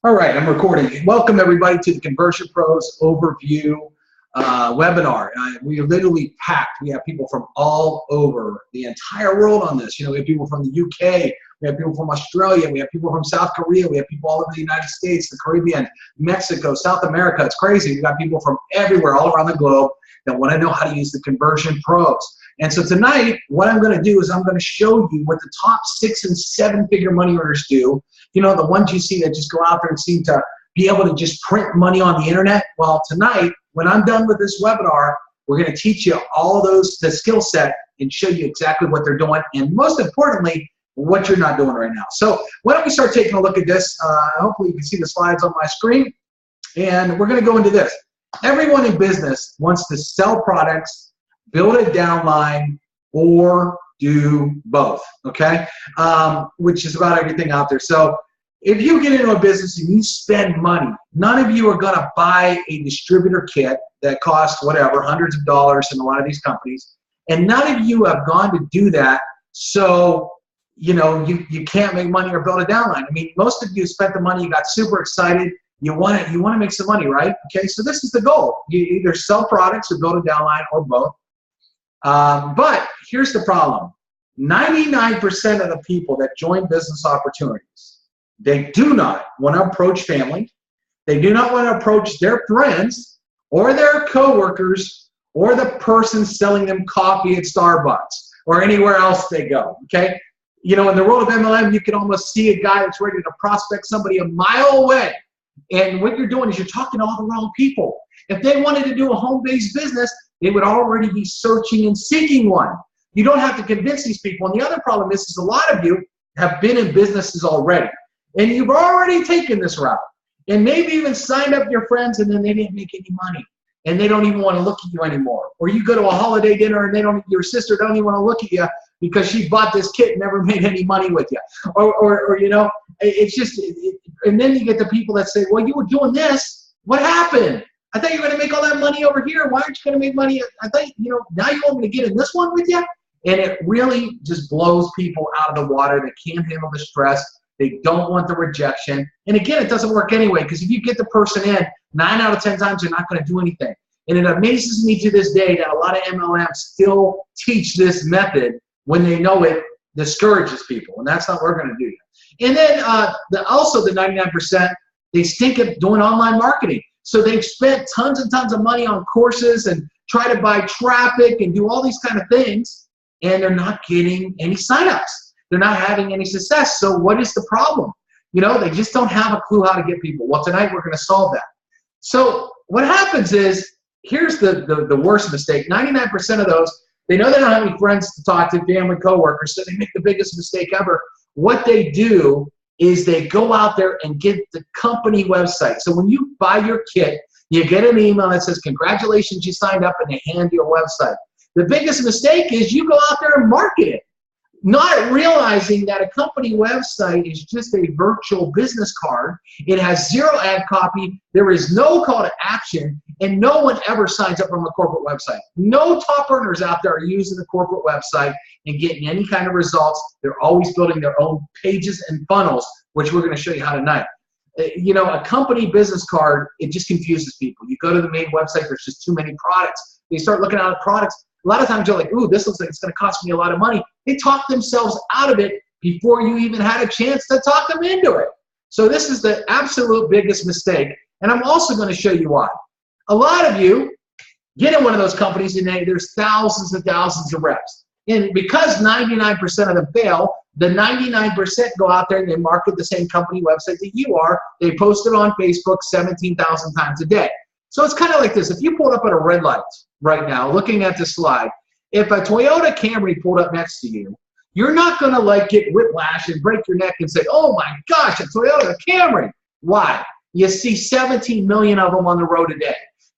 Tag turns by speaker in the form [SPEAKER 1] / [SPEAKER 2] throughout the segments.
[SPEAKER 1] All right, I'm recording. Welcome everybody to the Conversion Pros Overview webinar. We are literally packed. We have people from all over the entire world on this. You know, we have people from the UK, we have people from Australia, we have people from South Korea, we have people all over the United States, the Caribbean, Mexico, South America. It's crazy. We got people from everywhere, all around the globe, that want to know how to use the Conversion Pros. And so tonight, what I'm going to do is I'm going to show you what the top 6- and 7-figure money earners do. You know, the ones you see that just go out there and seem to be able to just print money on the internet. Well, tonight, when I'm done with this webinar, we're going to teach you all those, the skill set, and show you exactly what they're doing, and most importantly, what you're not doing right now. So why don't we start taking a look at this? Hopefully you can see the slides on my screen, and we're going to go into this. Everyone in business wants to sell products, build a downline, or do both, okay? Which is about everything out there. So if you get into a business and you spend money, none of you are gonna buy a distributor kit that costs whatever, hundreds of dollars in a lot of these companies, and none of you have gone to do that, so you know, you can't make money or build a downline. I mean, most of you spent the money, you got super excited, you want to make some money, right? Okay, so this is the goal. You either sell products or build a downline or both. But here's the problem. 99% of the people that join business opportunities, they do not want to approach family. They do not want to approach their friends or their coworkers or the person selling them coffee at Starbucks or anywhere else they go, okay? You know, in the world of MLM, you can almost see a guy that's ready to prospect somebody a mile away. And what you're doing is you're talking to all the wrong people. If they wanted to do a home-based business, they would already be searching and seeking one. You don't have to convince these people. And the other problem is a lot of you have been in businesses already. And you've already taken this route. And maybe even signed up your friends and then they didn't make any money. And they don't even want to look at you anymore. Or you go to a holiday dinner and your sister don't even want to look at you because she bought this kit and never made any money with you. Or you know, it's just, and then you get the people that say, well, you were doing this. What happened? I thought you were going to make all that money over here. Why aren't you going to make money? I thought, you know, now you want me to get in this one with you? And it really just blows people out of the water. They can't handle the stress. They don't want the rejection. And again, it doesn't work anyway, because if you get the person in, 9 out of 10 times they're not going to do anything. And it amazes me to this day that a lot of MLMs still teach this method when they know it discourages people. And that's not what we're going to do. And then also the 99%, they stink at doing online marketing. So they've spent tons and tons of money on courses and try to buy traffic and do all these kind of things, and they're not getting any signups. They're not having any success. So what is the problem? You know, they just don't have a clue how to get people. Well, tonight we're going to solve that. So what happens is, here's the worst mistake. 99% of those, they know they don't have any friends to talk to, family, coworkers, so they make the biggest mistake ever. What they do is they go out there and get the company website. So when you buy your kit, you get an email that says, congratulations, you signed up, and they hand you a website. The biggest mistake is you go out there and market it, not realizing that a company website is just a virtual business card. It has zero ad copy. There is no call to action, and no one ever signs up from a corporate website. No top earners out there are using the corporate website and getting any kind of results. They're always building their own pages and funnels, which we're going to show you how tonight. You know, a company business card, it just confuses people. You go to the main website, there's just too many products. They start looking at products. A lot of times you're like, ooh, this looks like it's going to cost me a lot of money. They talk themselves out of it before you even had a chance to talk them into it. So this is the absolute biggest mistake. And I'm also going to show you why. A lot of you get in one of those companies and there's thousands and thousands of reps. And because 99% of them fail, the 99% go out there and they market the same company website that you are. They post it on Facebook 17,000 times a day. So it's kind of like this. If you pulled up at a red light right now, looking at this slide, if a Toyota Camry pulled up next to you, you're not going to like get whiplash and break your neck and say, oh my gosh, a Toyota Camry. Why? You see 17 million of them on the road a day.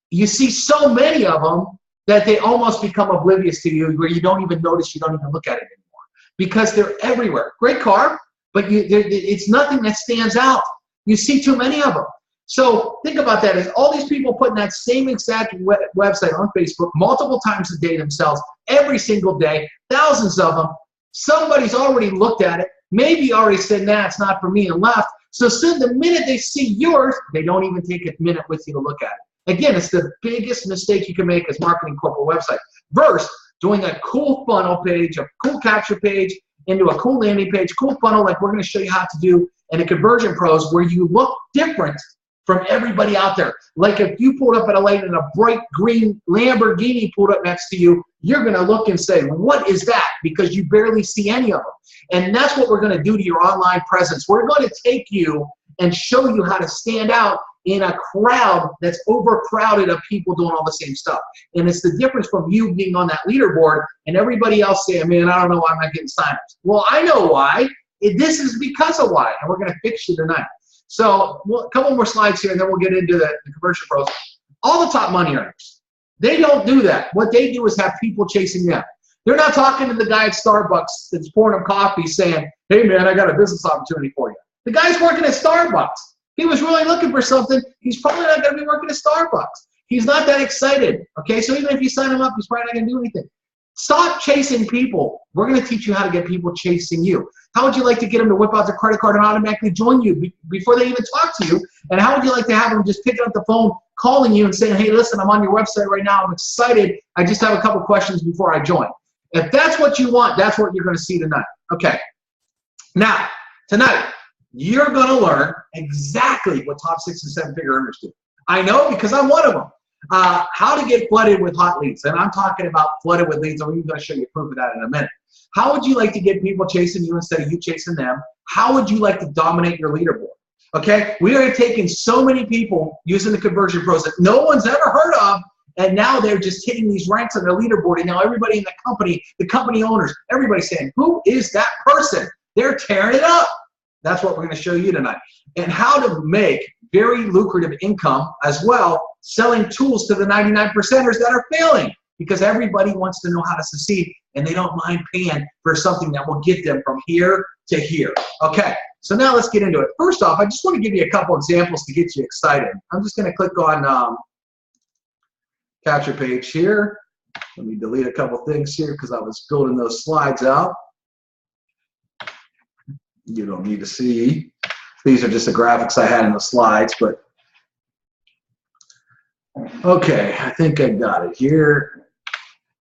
[SPEAKER 1] You see so many of them that they almost become oblivious to you, where you don't even notice, you don't even look at it anymore, because they're everywhere. Great car, but it's nothing that stands out. You see too many of them. So think about that. Is all these people putting that same exact website on Facebook multiple times a day themselves, every single day, thousands of them. Somebody's already looked at it, maybe already said, nah, it's not for me, and left. So soon, the minute they see yours, they don't even take a minute with you to look at it. Again, it's the biggest mistake you can make as marketing corporate website. Versus doing a cool funnel page, a cool capture page, into a cool landing page, cool funnel like we're going to show you how to do in a Conversion Pros, where you look different from everybody out there. Like if you pulled up at a light and a bright green Lamborghini pulled up next to you, you're going to look and say, what is that? Because you barely see any of them. And that's what we're going to do to your online presence. We're going to take you and show you how to stand out in a crowd that's overcrowded of people doing all the same stuff. And it's the difference from you being on that leaderboard and everybody else saying, man, I don't know why I'm not getting signups. Well, I know why. This is because of why, and we're going to fix you tonight. So a couple more slides here, and then we'll get into the Conversion Pros. All the top money earners, they don't do that. What they do is have people chasing them. They're not talking to the guy at Starbucks that's pouring them coffee saying, hey, man, I got a business opportunity for you. The guy's working at Starbucks. He was really looking for something. He's probably not going to be working at Starbucks. He's not that excited, okay? So even if you sign him up, he's probably not going to do anything. Stop chasing people. We're going to teach you how to get people chasing you. How would you like to get them to whip out their credit card and automatically join you before they even talk to you? And how would you like to have them just picking up the phone, calling you and saying, hey, listen, I'm on your website right now. I'm excited. I just have a couple questions before I join. If that's what you want, that's what you're going to see tonight. Okay. Now, tonight, you're going to learn exactly what top 6 and 7 figure earners do. I know because I'm one of them. How to get flooded with hot leads. And I'm talking about flooded with leads. I'm even going to show you proof of that in a minute. How would you like to get people chasing you instead of you chasing them? How would you like to dominate your leaderboard? Okay, we are taking so many people using the Conversion Pros that no one's ever heard of, and now they're just hitting these ranks on their leaderboard, and now everybody in the company owners, everybody's saying, who is that person? They're tearing it up. That's what we're going to show you tonight. And how to make very lucrative income as well, selling tools to the 99 percenters that are failing, because everybody wants to know how to succeed, and they don't mind paying for something that will get them from here to here. Okay, so now let's get into it. First off, I just want to give you a couple examples to get you excited. I'm just going to click on capture page here. Let me delete a couple things here because I was building those slides out. You don't need to see. These are just the graphics I had in the slides, but okay, I think I got it here.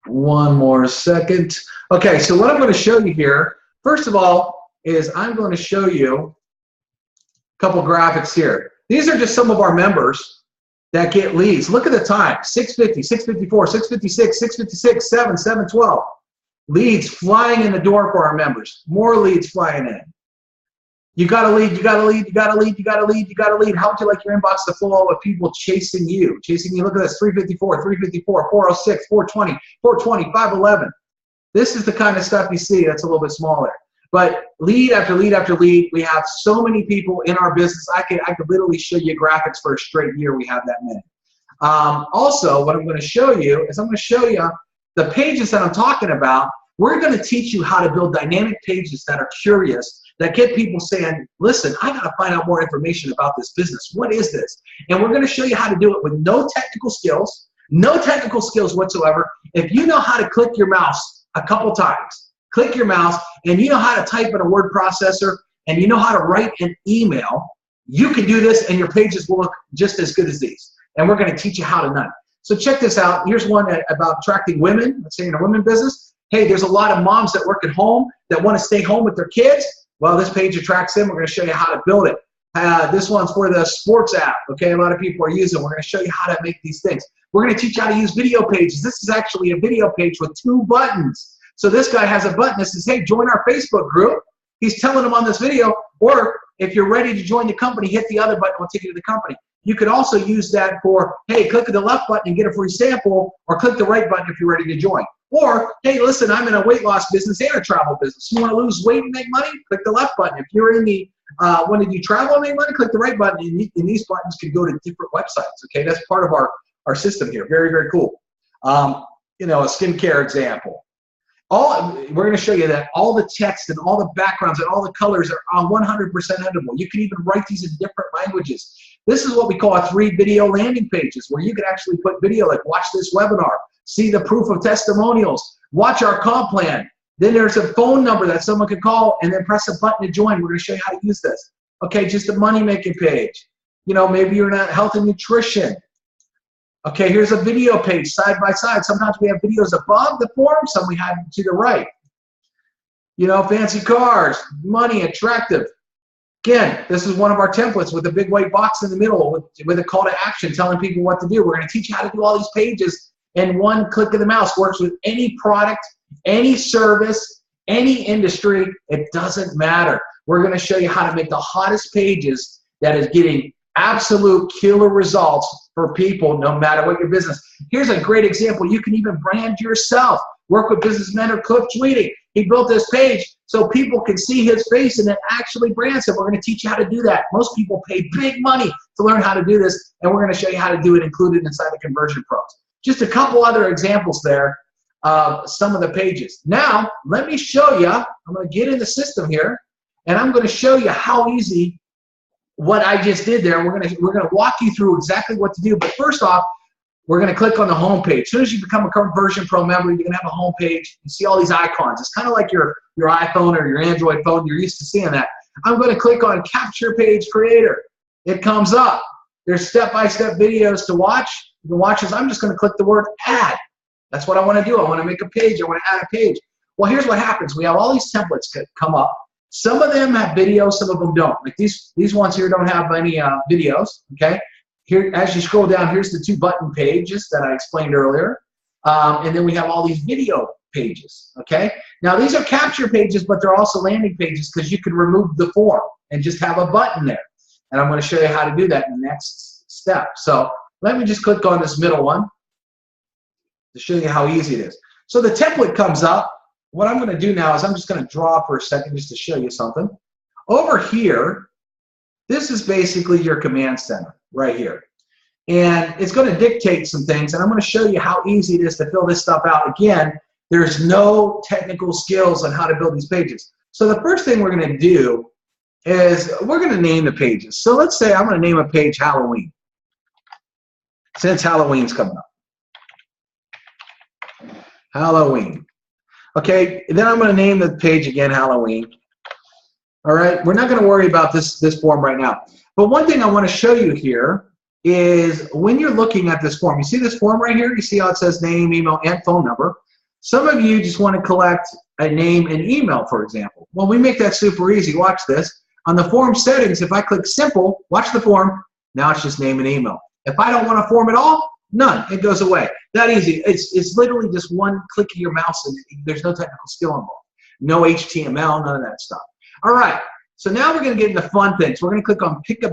[SPEAKER 1] One more second. Okay, so what I'm going to show you here, first of all, is I'm going to show you a couple graphics here. These are just some of our members that get leads. Look at the time, 650, 654, 656, 656, 7, 712. Leads flying in the door for our members. More leads flying in. You got a lead, you got a lead, you got a lead, you got a lead, you got a lead. How would you like your inbox to flow with people chasing you? Chasing you, look at this, 354, 354, 406, 420, 420, 511. This is the kind of stuff you see that's a little bit smaller. But lead after lead after lead, we have so many people in our business. I could literally show you graphics for a straight year we have that many. Also, what I'm going to show you is I'm going to show you the pages that I'm talking about. We're going to teach you how to build dynamic pages that are curious, that get people saying, listen, I got to find out more information about this business. What is this? And we're going to show you how to do it with no technical skills whatsoever. If you know how to click your mouse a couple times, click your mouse, and you know how to type in a word processor, and you know how to write an email, you can do this, and your pages will look just as good as these. And we're going to teach you how to none. So check this out. Here's one about attracting women, let's say in a women business. Hey, there's a lot of moms that work at home that want to stay home with their kids. Well, this page attracts them. We're going to show you how to build it. This one's for the sports app. Okay, a lot of people are using. We're going to show you how to make these things. We're going to teach you how to use video pages. This is actually a video page with 2 buttons. So this guy has a button that says, hey, join our Facebook group. He's telling them on this video, or if you're ready to join the company, hit the other button. We'll take you to the company. You could also use that for, hey, click the left button and get a free sample, or click the right button if you're ready to join. Or, hey, listen, I'm in a weight loss business and a travel business. You want to lose weight and make money? Click the left button. If you're in the, when did you travel and make money? Click the right button. And these buttons can go to different websites, okay? That's part of our system here. Very, very cool. You know, a skincare example. We're going to show you that all the text and all the backgrounds and all the colors are 100% editable. You can even write these in different languages. This is what we call 3 video landing pages, where you can actually put video like watch this webinar, see the proof of testimonials, watch our comp plan. Then there's a phone number that someone can call and then press a button to join. We're going to show you how to use this. Okay, just a money-making page. You know, maybe you're not health and nutrition. Okay, here's a video page side by side. Sometimes we have videos above the form, some we have to the right. You know, fancy cars, money, attractive. Again, this is one of our templates with a big white box in the middle with a call to action telling people what to do. We're going to teach you how to do all these pages in one click of the mouse. Works with any product, any service, any industry. It doesn't matter. We're going to show you how to make the hottest pages that is getting absolute killer results for people no matter what your business. Here's a great example. You can even brand yourself. Work with business mentor Cliff Tweedy. He built this page so people can see his face and it actually brands him. We're going to teach you how to do that. Most people pay big money to learn how to do this, and we're going to show you how to do it included inside the Conversion Pros. Just a couple other examples there of some of the pages. Now, let me show you. I'm going to get in the system here, and I'm going to show you how easy what I just did there. We're going to walk you through exactly what to do. But first off, we're going to click on the home page. As soon as you become a Conversion Pro member, you're going to have a home page. You see all these icons. It's kind of like your iPhone or your Android phone. You're used to seeing that. I'm going to click on Capture Page Creator. It comes up. There's step-by-step videos to watch. You can watch this. I'm just going to click the word Add. That's what I want to do. I want to make a page. I want to add a page. Well, here's what happens. We have all these templates that come up. Some of them have videos. Some of them don't. Like these ones here don't have any videos. Okay. Here, as you scroll down, here's the 2 button pages that I explained earlier. And then we have all these video pages, okay? Now, these are capture pages, but they're also landing pages because you can remove the form and just have a button there. And I'm going to show you how to do that in the next step. So let me just click on this middle one to show you how easy it is. So the template comes up. What I'm going to do now is I'm just going to draw for a second just to show you something. Over here, this is basically your command center right here. And it's going to dictate some things, and I'm going to show you how easy it is to fill this stuff out. Again, there's no technical skills on how to build these pages. So the first thing we're going to do is we're going to name the pages. So let's say I'm going to name a page Halloween, since Halloween's coming up. Halloween. Okay, and then I'm going to name the page again Halloween. All right, we're not going to worry about this form right now. But one thing I want to show you here is when you're looking at this form, you see this form right here? You see how it says name, email, and phone number? Some of you just want to collect a name and email, for example. Well, we make that super easy. Watch this. On the form settings, if I click simple, watch the form, now it's just name and email. If I don't want a form at all, none. It goes away. That easy. It's literally just one click of your mouse, and there's no technical skill involved. No HTML, none of that stuff. All right. So now we're going to get into fun things. We're going to click on pick a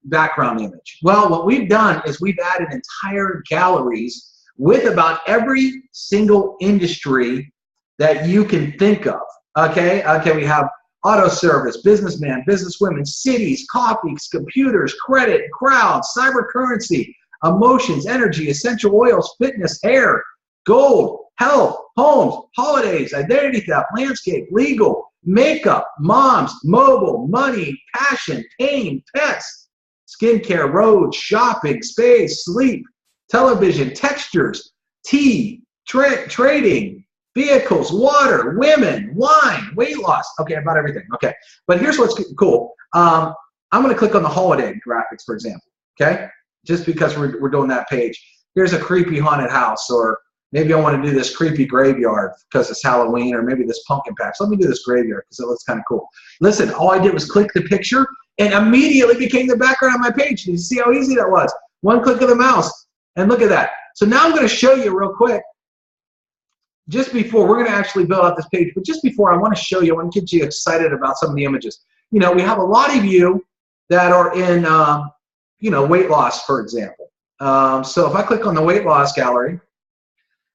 [SPEAKER 1] background image. Well, what we've done is we've added entire galleries with about every single industry that you can think of. Okay, we have auto service, businessman, businesswomen, cities, coffees, computers, credit, crowds, cyber currency, emotions, energy, essential oils, fitness, hair, gold, health, homes, holidays, identity theft, landscape, legal, makeup, moms, mobile, money, passion, pain, pets, skincare, roads, shopping, space, sleep, television, textures, tea, trading, vehicles, water, women, wine, weight loss. Okay, about everything. Okay, but here's what's cool. I'm going to click on the holiday graphics, for example. Okay, just because we're doing that page. Here's a creepy haunted house, or maybe I want to do this creepy graveyard because it's Halloween, or maybe this pumpkin patch. Let me do this graveyard because it looks kind of cool. Listen, all I did was click the picture and immediately became the background on my page. You see how easy that was? One click of the mouse, and look at that. So now I'm going to show you real quick, just before, we're going to actually build out this page, but just before, I want to show you, I want to get you excited about some of the images. You know, we have a lot of you that are in, you know, weight loss, for example. So if I click on the weight loss gallery,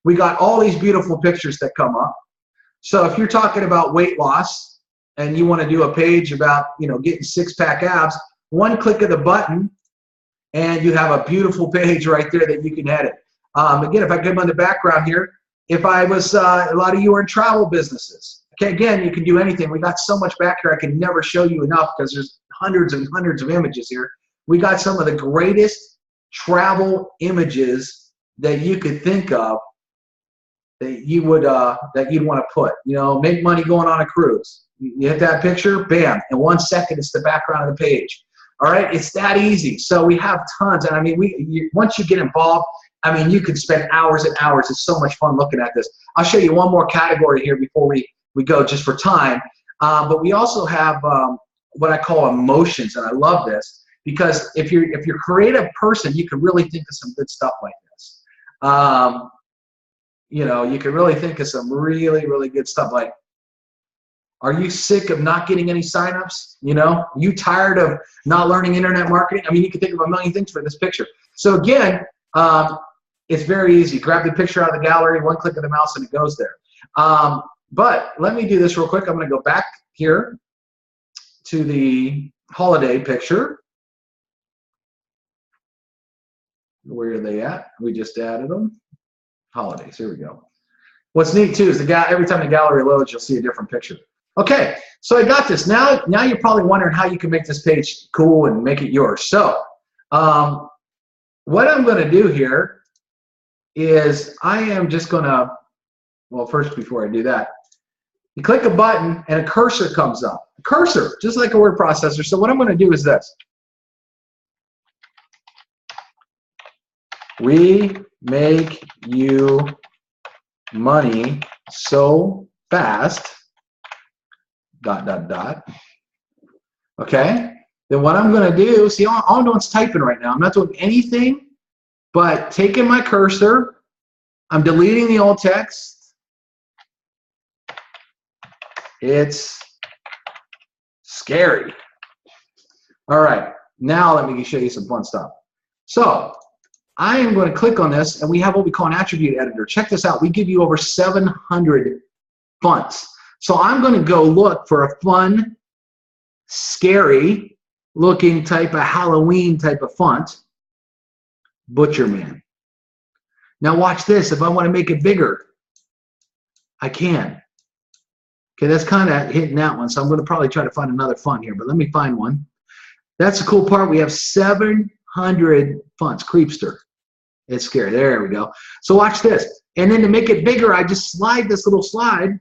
[SPEAKER 1] we got all these beautiful pictures that come up. So if you're talking about weight loss and you want to do a page about, you know, getting six-pack abs, one click of the button and you have a beautiful page right there that you can edit. Again, if I give them the background here, if I was, a lot of you are in travel businesses. Okay, again, you can do anything. We got so much back here, I can never show you enough because there's hundreds and hundreds of images here. We got some of the greatest travel images that you could think of that you would that you'd want to put. You know, make money going on a cruise. You hit that picture, bam, in 1 second it's the background of the page. All right, it's that easy. So we have tons, and I mean, once you get involved, I mean, you can spend hours and hours. It's so much fun looking at this. I'll show you one more category here before we go, just for time. But we also have what I call emotions, and I love this because if you're a creative person, you can really think of some good stuff like this. You know, you can really think of some really, really good stuff like, are you sick of not getting any signups? You know, you tired of not learning internet marketing? I mean, you can think of a million things for this picture. So again, it's very easy. Grab the picture out of the gallery, one click of the mouse, and it goes there. But let me do this real quick. I'm going to go back here to the holiday picture. Where are they at? We just added them. Holidays. Here we go. What's neat too is every time the gallery loads, you'll see a different picture. Okay, so I got this. Now you're probably wondering how you can make this page cool and make it yours. So what I'm going to do here is I am just going to, well, first before I do that, you click a button and a cursor comes up. A cursor, just like a word processor. So what I'm going to do is this. We make you money so fast, ... Okay, then what I'm going to do, see, all I'm doing is typing right now. I'm not doing anything but taking my cursor. I'm deleting the old text. It's scary. All right, now let me show you some fun stuff. So I am going to click on this, and we have what we call an attribute editor. Check this out. We give you over 700 fonts. So I'm going to go look for a fun, scary looking type of Halloween type of font. Butcherman. Now watch this. If I want to make it bigger, I can. Okay, that's kind of hitting that one. So I'm going to probably try to find another font here, but let me find one. That's the cool part. We have 700 fonts. Creepster. It's scary. There we go. So watch this. And then to make it bigger, I just slide this little slide,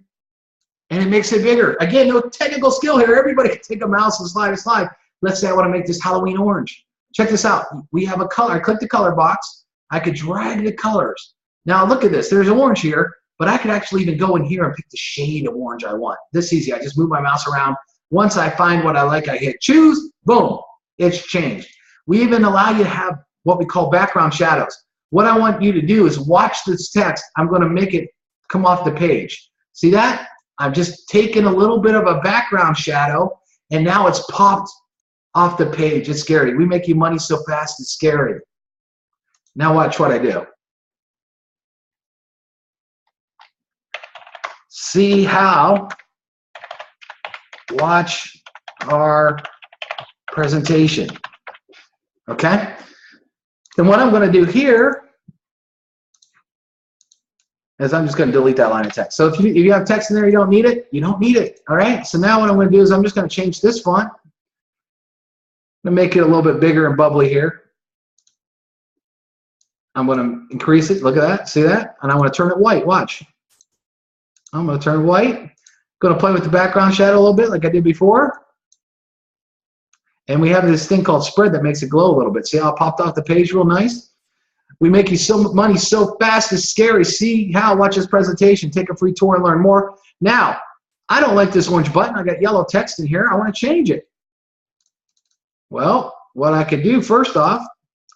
[SPEAKER 1] and it makes it bigger. Again, no technical skill here. Everybody can take a mouse and slide a slide. Let's say I want to make this Halloween orange. Check this out. We have a color. I click the color box. I could drag the colors. Now look at this. There's orange here, but I could actually even go in here and pick the shade of orange I want. This easy. I just move my mouse around. Once I find what I like, I hit choose. Boom. It's changed. We even allow you to have what we call background shadows. What I want you to do is watch this text. I'm going to make it come off the page. See that? I've just taken a little bit of a background shadow, and now it's popped off the page. It's scary. We make you money so fast, it's scary. Now watch what I do. See how? Watch our presentation. Okay? Then what I'm going to do here is I'm just going to delete that line of text. So if you have text in there, you don't need it, you don't need it. All right? So now what I'm going to do is I'm just going to change this font. I'm going to make it a little bit bigger and bubbly here. I'm going to increase it. Look at that. See that? And I want to turn it white. Watch. I'm going to turn it white. I'm going to play with the background shadow a little bit like I did before. And we have this thing called spread that makes it glow a little bit. See how it popped off the page real nice? We make you so much money so fast it's scary. See how? Watch this presentation. Take a free tour and learn more. Now, I don't like this orange button. I got yellow text in here. I want to change it. Well, what I could do first off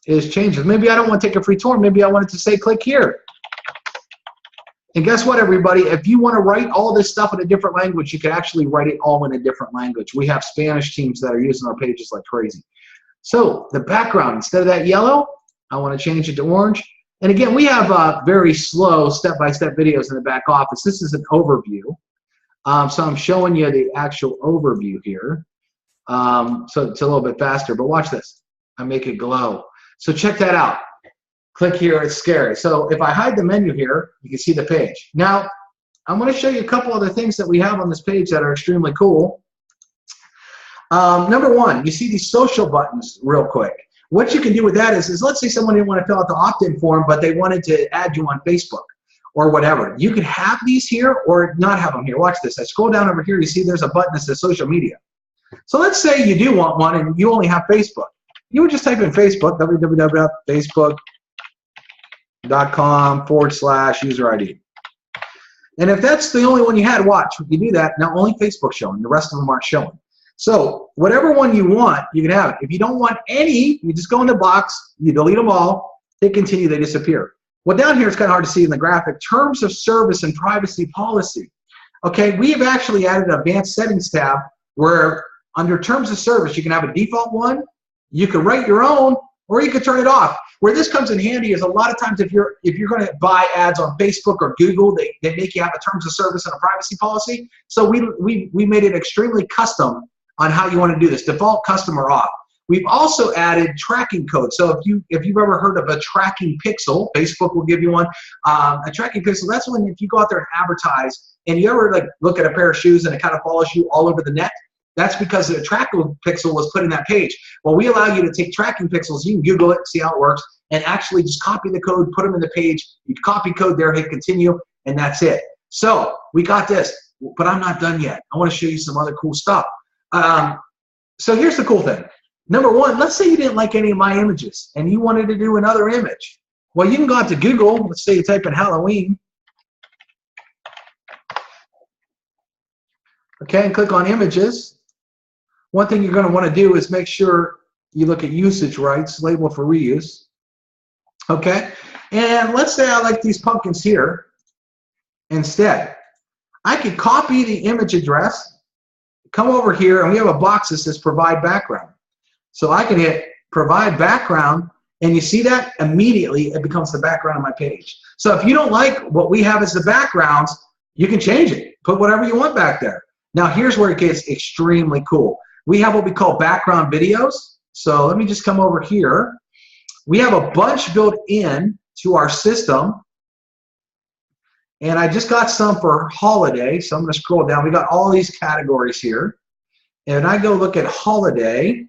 [SPEAKER 1] is change it. Maybe I don't want to take a free tour. Maybe I want it to say click here. And guess what, everybody? If you want to write all this stuff in a different language, you can actually write it all in a different language. We have Spanish teams that are using our pages like crazy. So the background, instead of that yellow, I want to change it to orange. And again, we have very slow step-by-step videos in the back office. This is an overview. So I'm showing you the actual overview here. So it's a little bit faster, but watch this. I make it glow. So check that out. Click here, it's scary. So if I hide the menu here, you can see the page. Now, I'm going to show you a couple other things that we have on this page that are extremely cool. Number one, you see these social buttons real quick. What you can do with that is let's say someone didn't want to fill out the opt-in form, but they wanted to add you on Facebook. or whatever. You could have these here or not have them here. Watch this. I scroll down over here. You see there's a button that says social media. So let's say you do want one and you only have Facebook. You would just type in Facebook, www.facebook.com/user ID. And if that's the only one you had, watch. If you do that, now only Facebook's showing. The rest of them aren't showing. So whatever one you want, you can have it. If you don't want any, you just go in the box, you delete them all, hit continue, they disappear. Well, down here it's kind of hard to see in the graphic. Terms of service and privacy policy. Okay, we have actually added an advanced settings tab where under terms of service, you can have a default one, you can write your own, or you can turn it off. Where this comes in handy is a lot of times if you're going to buy ads on Facebook or Google, they make you have a terms of service and a privacy policy. So we made it extremely custom on how you want to do this. Default, custom, or off. We've also added tracking code. So if you've ever heard of a tracking pixel, Facebook will give you one. A tracking pixel, that's when if you go out there and advertise and you ever like look at a pair of shoes and it kind of follows you all over the net, that's because the tracking pixel was put in that page. Well, we allow you to take tracking pixels, you can Google it, see how it works, and actually just copy the code, put them in the page, you copy code there, hit continue, and that's it. So we got this, but I'm not done yet. I want to show you some other cool stuff. So here's the cool thing. Number one, let's say you didn't like any of my images and you wanted to do another image. Well, you can go out to Google. Let's say you type in Halloween. Okay, and click on images. One thing you're going to want to do is make sure you look at usage rights, label for reuse. Okay, and let's say I like these pumpkins here. Instead, I could copy the image address, come over here, and we have a box that says provide background. So I can hit provide background, and you see that? Immediately it becomes the background of my page. So if you don't like what we have as the backgrounds, you can change it. Put whatever you want back there. Now here's where it gets extremely cool. We have what we call background videos. So let me just come over here. We have a bunch built in to our system. And I just got some for holiday. So I'm going to scroll down. We got all these categories here. And I go look at holiday,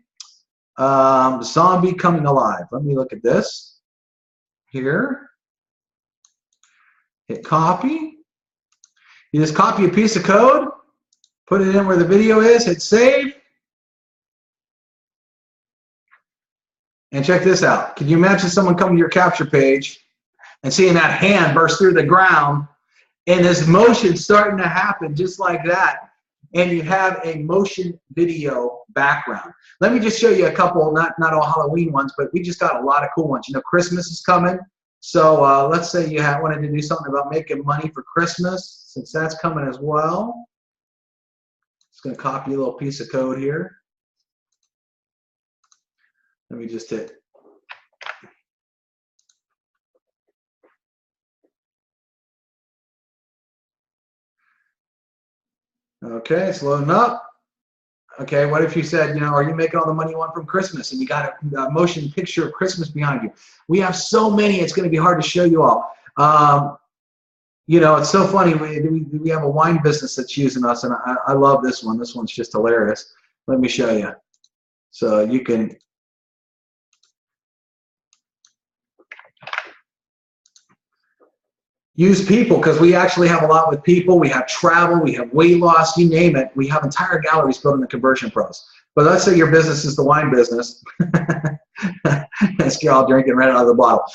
[SPEAKER 1] zombie coming alive. Let me look at this here. Hit copy. You just copy a piece of code, put it in where the video is, hit save. And check this out. Can you imagine someone coming to your capture page and seeing that hand burst through the ground and this motion starting to happen just like that? And you have a motion video background. Let me just show you a couple, not all Halloween ones, but we just got a lot of cool ones. You know, Christmas is coming. So let's say you wanted to do something about making money for Christmas, since that's coming as well. Just going to copy a little piece of code here. Let me just hit. Okay, it's loading up. Okay, what if you said, you know, are you making all the money you want from Christmas and you got a motion picture of Christmas behind you? We have so many, it's going to be hard to show you all. You know, it's so funny. We have a wine business that's using us, and I love this one. This one's just hilarious. Let me show you. So you can. Use people, because we actually have a lot with people. We have travel, we have weight loss, you name it. We have entire galleries built in the Conversion Pros. But let's say your business is the wine business. You're all drinking right out of the bottle.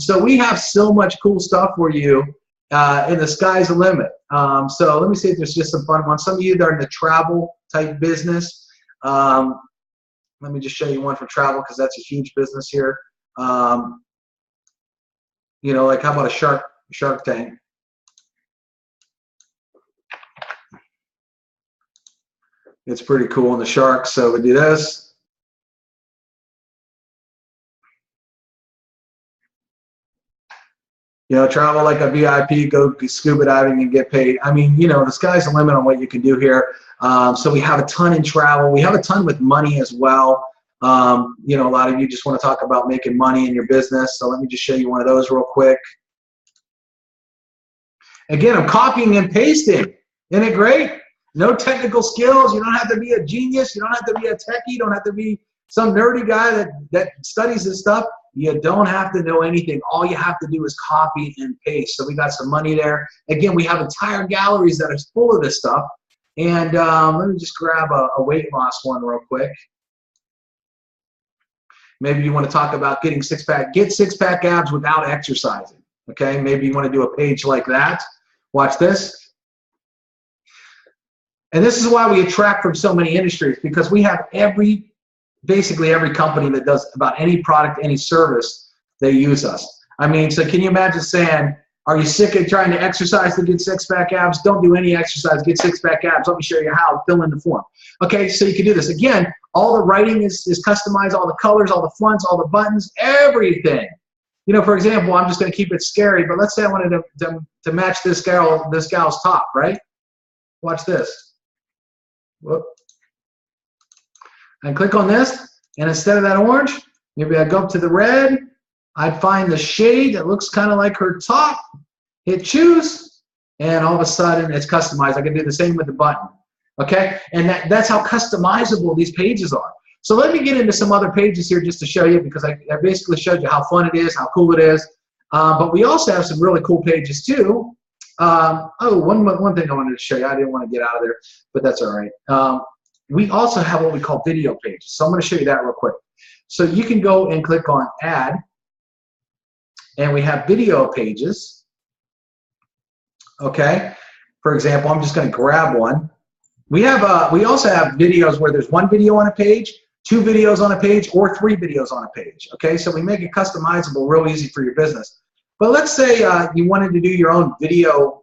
[SPEAKER 1] So we have so much cool stuff for you, and the sky's the limit. So let me see if there's just some fun ones. Some of you that are in the travel type business, let me just show you one for travel, because that's a huge business here. You know, like how about a Shark Tank? It's pretty cool in the sharks. So we do this. You know, travel like a VIP, go scuba diving and get paid. I mean, you know, the sky's the limit on what you can do here. So we have a ton in travel. We have a ton with money as well. You know, a lot of you just want to talk about making money in your business. So let me just show you one of those real quick. Again, I'm copying and pasting. Isn't it great? No technical skills. You don't have to be a genius. You don't have to be a techie. You don't have to be some nerdy guy that studies this stuff. You don't have to know anything. All you have to do is copy and paste. So we got some money there. Again, we have entire galleries that are full of this stuff. And let me just grab a weight loss one real quick. Maybe you want to talk about getting get six-pack abs without exercising. Okay, maybe you want to do a page like that. Watch this. And this is why we attract from so many industries, because we have basically every company that does about any product, any service, they use us. I mean, so can you imagine saying, are you sick of trying to exercise to get six-pack abs? Don't do any exercise, get six-pack abs. Let me show you how. Fill in the form. Okay, so you can do this. Again, all the writing is customized, all the colors, all the fonts, all the buttons, everything. You know, for example, I'm just going to keep it scary, but let's say I wanted to match this gal's top, right? Watch this. Whoop. And click on this, and instead of that orange, maybe I go up to the red. I'd find the shade that looks kind of like her top, hit choose, and all of a sudden it's customized. I can do the same with the button. Okay, and that's how customizable these pages are. So let me get into some other pages here just to show you, because I basically showed you how fun it is, how cool it is. But we also have some really cool pages too. One thing I wanted to show you, I didn't want to get out of there, but that's all right. We also have what we call video pages. So I'm going to show you that real quick. So you can go and click on Add, and we have video pages. Okay, for example, I'm just going to grab one. We also have videos where there's one video on a page, 2 videos on a page, or 3 videos on a page. Okay, so we make it customizable, real easy for your business. But let's say you wanted to do your own video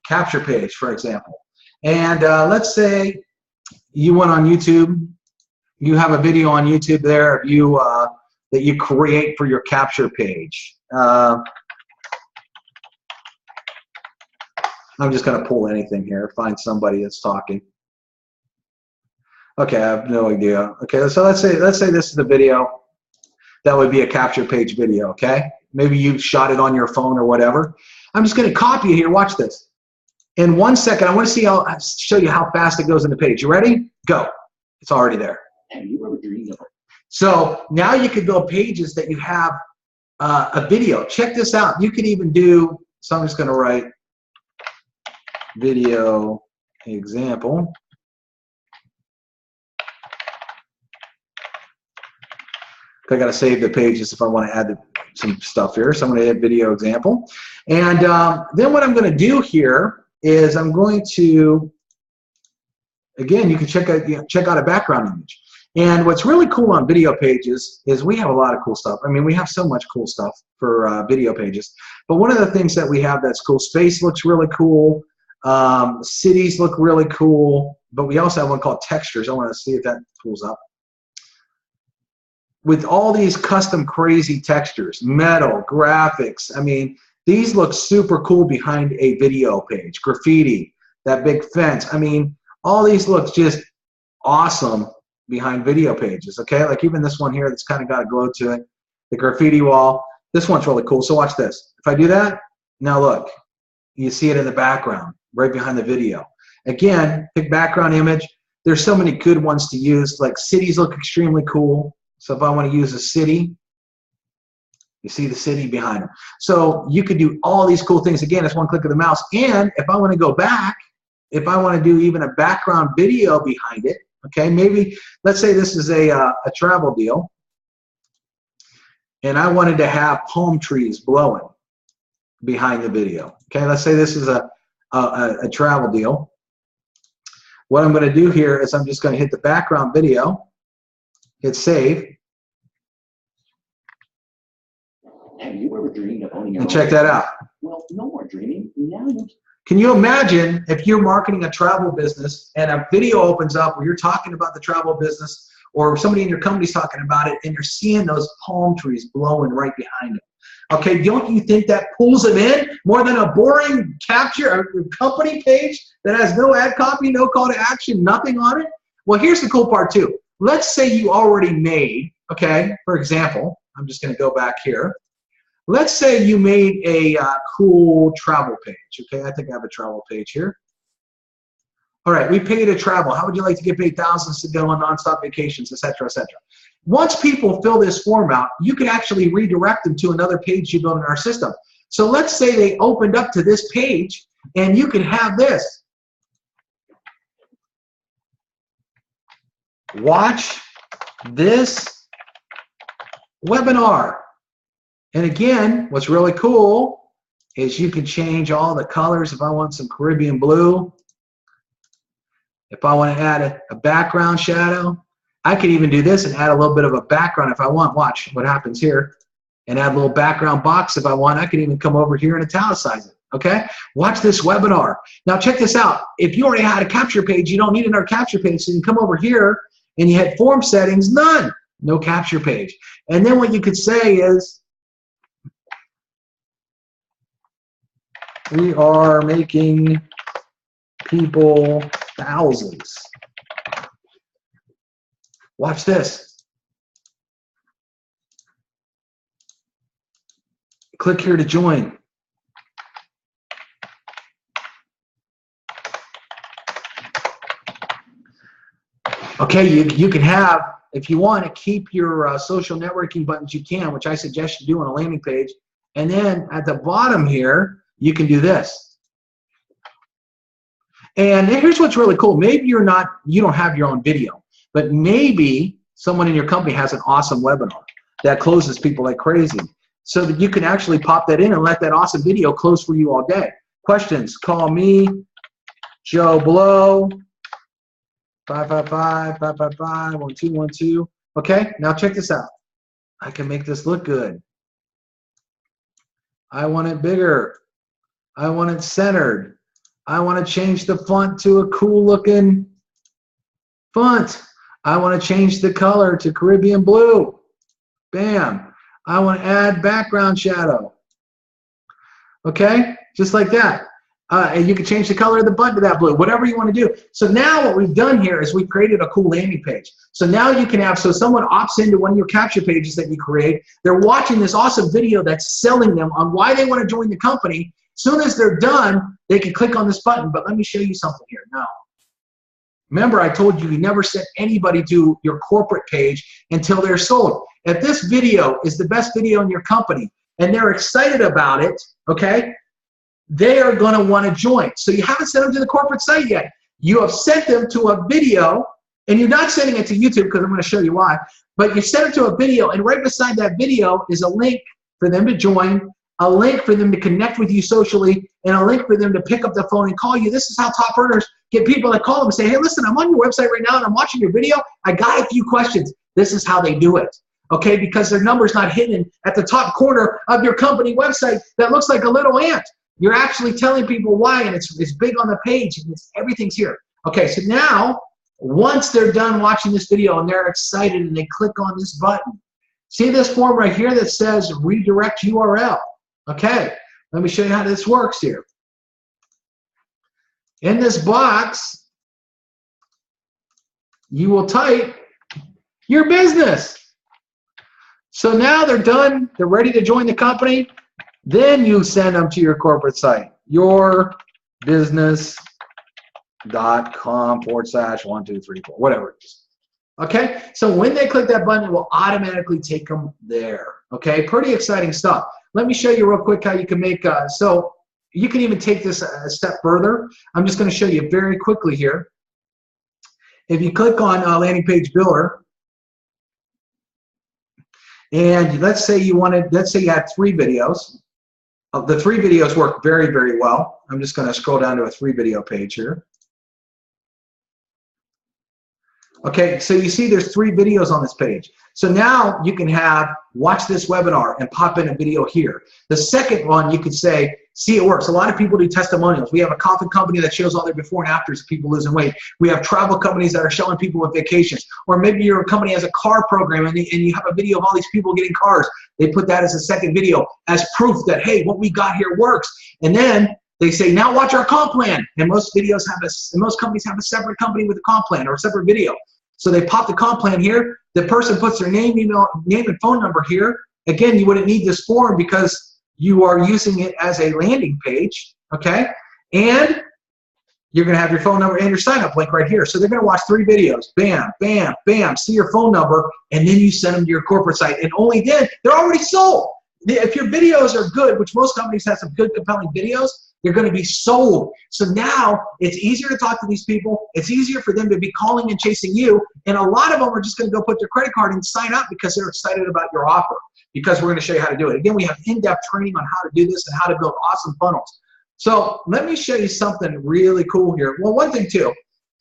[SPEAKER 1] capture page, for example. And let's say you went on YouTube. You have a video on YouTube there of you that you create for your capture page. I'm just going to pull anything here, find somebody that's talking. Okay, I have no idea. Okay, so let's say this is the video. That would be a capture page video, okay? Maybe you shot it on your phone or whatever. I'm just going to copy it here. Watch this. In 1 second, I want to show you how fast it goes in the page. You ready? Go. It's already there. So now you could build pages that you have a video. Check this out. You could even do, so I'm just going to write video example. I got to save the pages if I want to add some stuff here. So I'm going to add video example. And then what I'm going to do here is I'm going to, again, you can check out a background image. And what's really cool on video pages is we have a lot of cool stuff. I mean, we have so much cool stuff for video pages. But one of the things that we have that's cool, space looks really cool. Cities look really cool. But we also have one called textures. I want to see if that pulls up. With all these custom crazy textures, metal, graphics, I mean, these look super cool behind a video page. Graffiti, that big fence. I mean, all these look just awesome behind video pages, okay? Like even this one here that's kind of got a glow to it, the graffiti wall. This one's really cool. So watch this. If I do that, now look, you see it in the background, right behind the video. Again, pick background image. There's so many good ones to use, like cities look extremely cool. So if I want to use a city, you see the city behind them. So you could do all these cool things. Again, it's one click of the mouse. And if I want to go back, if I want to do even a background video behind it, okay, maybe let's say this is a travel deal, and I wanted to have palm trees blowing behind the video. Okay, let's say this is a travel deal. What I'm going to do here is I'm just going to hit the background video, hit save.
[SPEAKER 2] Have you ever dreamed of owning your
[SPEAKER 1] And check that out.
[SPEAKER 2] Well, no more dreaming. Now you
[SPEAKER 1] Can you imagine if you're marketing a travel business and a video opens up where you're talking about the travel business, or somebody in your company's talking about it, and you're seeing those palm trees blowing right behind it? Okay, don't you think that pulls them in more than a boring capture or company page that has no ad copy, no call to action, nothing on it? Well, here's the cool part too. Let's say you already made, okay, for example, I'm just going to go back here. Let's say you made a cool travel page. Okay, I think I have a travel page here. All right, we pay you to travel. How would you like to get paid thousands to go on nonstop vacations, et cetera, et cetera. Once people fill this form out, you can actually redirect them to another page you build in our system. So let's say they opened up to this page, and you can have this. Watch this webinar. And again, what's really cool is you can change all the colors. If I want some Caribbean blue, if I want to add a background shadow, I could even do this and add a little bit of a background if I want. Watch what happens here. And add a little background box if I want. I can even come over here and italicize it. Okay? Watch this webinar. Now check this out. If you already had a capture page, you don't need another capture page. So you can come over here and you hit form settings, none. No capture page. And then what you could say is, we are making people thousands. Watch this. Click here to join. Okay, you can have, if you want to keep your social networking buttons, you can, which I suggest you do on a landing page. And then at the bottom here, you can do this. And here's what's really cool. Maybe you don't have your own video, but maybe someone in your company has an awesome webinar that closes people like crazy. So that you can actually pop that in and let that awesome video close for you all day. Questions, call me, Joe Blow, 555-555-1212. Okay, now check this out. I can make this look good. I want it bigger. I want it centered. I want to change the font to a cool looking font. I want to change the color to Caribbean blue. Bam. I want to add background shadow. Okay, just like that. And you can change the color of the button to that blue, whatever you want to do. So now what we've done here is we've created a cool landing page. So now you can have, so someone opts into one of your capture pages that you create. They're watching this awesome video that's selling them on why they want to join the company. As soon as they're done, they can click on this button. But let me show you something here. Now, remember I told you never send anybody to your corporate page until they're sold. If this video is the best video in your company and they're excited about it, okay, they are going to want to join. So you haven't sent them to the corporate site yet. You have sent them to a video, and you're not sending it to YouTube because I'm going to show you why, but you sent it to a video, and right beside that video is a link for them to join, a link for them to connect with you socially, and a link for them to pick up the phone and call you. This is how top earners get people that call them and say, hey, listen, I'm on your website right now, and I'm watching your video. I got a few questions. This is how they do it. Okay, because their number's not hidden at the top corner of your company website that looks like a little ant. You're actually telling people why, and it's big on the page, and everything's here. Okay, so now, once they're done watching this video and they're excited and they click on this button, see this form right here that says redirect URL? Okay, let me show you how this works here. In this box, you will type your business. So now they're done, they're ready to join the company. Then you send them to your corporate site, yourbusiness.com/1234, whatever it is. Okay, so when they click that button, it will automatically take them there. Okay, pretty exciting stuff. Let me show you real quick how you can make, so you can even take this a step further. I'm just going to show you very quickly here. If you click on landing page builder, and let's say you had 3 videos. The 3 videos work very, very well. I'm just going to scroll down to a 3 video page here. Okay, so you see there's 3 videos on this page. So now you can watch this webinar and pop in a video here. The second one, you could say, see, it works. A lot of people do testimonials. We have a coffee company that shows all their before and afters of people losing weight. We have travel companies that are showing people with vacations. Or maybe your company has a car program and you have a video of all these people getting cars. They put that as a second video as proof that, hey, what we got here works. And then they say, now watch our comp plan. And most companies have a separate company with a comp plan or a separate video. So they pop the comp plan here. The person puts their name and phone number here. Again, you wouldn't need this form because you are using it as a landing page, okay? And you're going to have your phone number and your sign-up link right here. So they're going to watch 3 videos. Bam, bam, bam. See your phone number, and then you send them to your corporate site. And only then, they're already sold. If your videos are good, which most companies have some good, compelling videos, they're going to be sold. So now it's easier to talk to these people. It's easier for them to be calling and chasing you. And a lot of them are just going to go put their credit card and sign up because they're excited about your offer, because we're going to show you how to do it. Again, we have in-depth training on how to do this and how to build awesome funnels. So let me show you something really cool here. Well, one thing too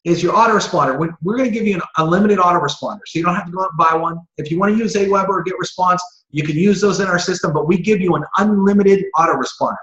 [SPEAKER 1] is your autoresponder. We're going to give you an unlimited autoresponder, so you don't have to go out and buy one. If you want to use Aweber or GetResponse, you can use those in our system, but we give you an unlimited autoresponder.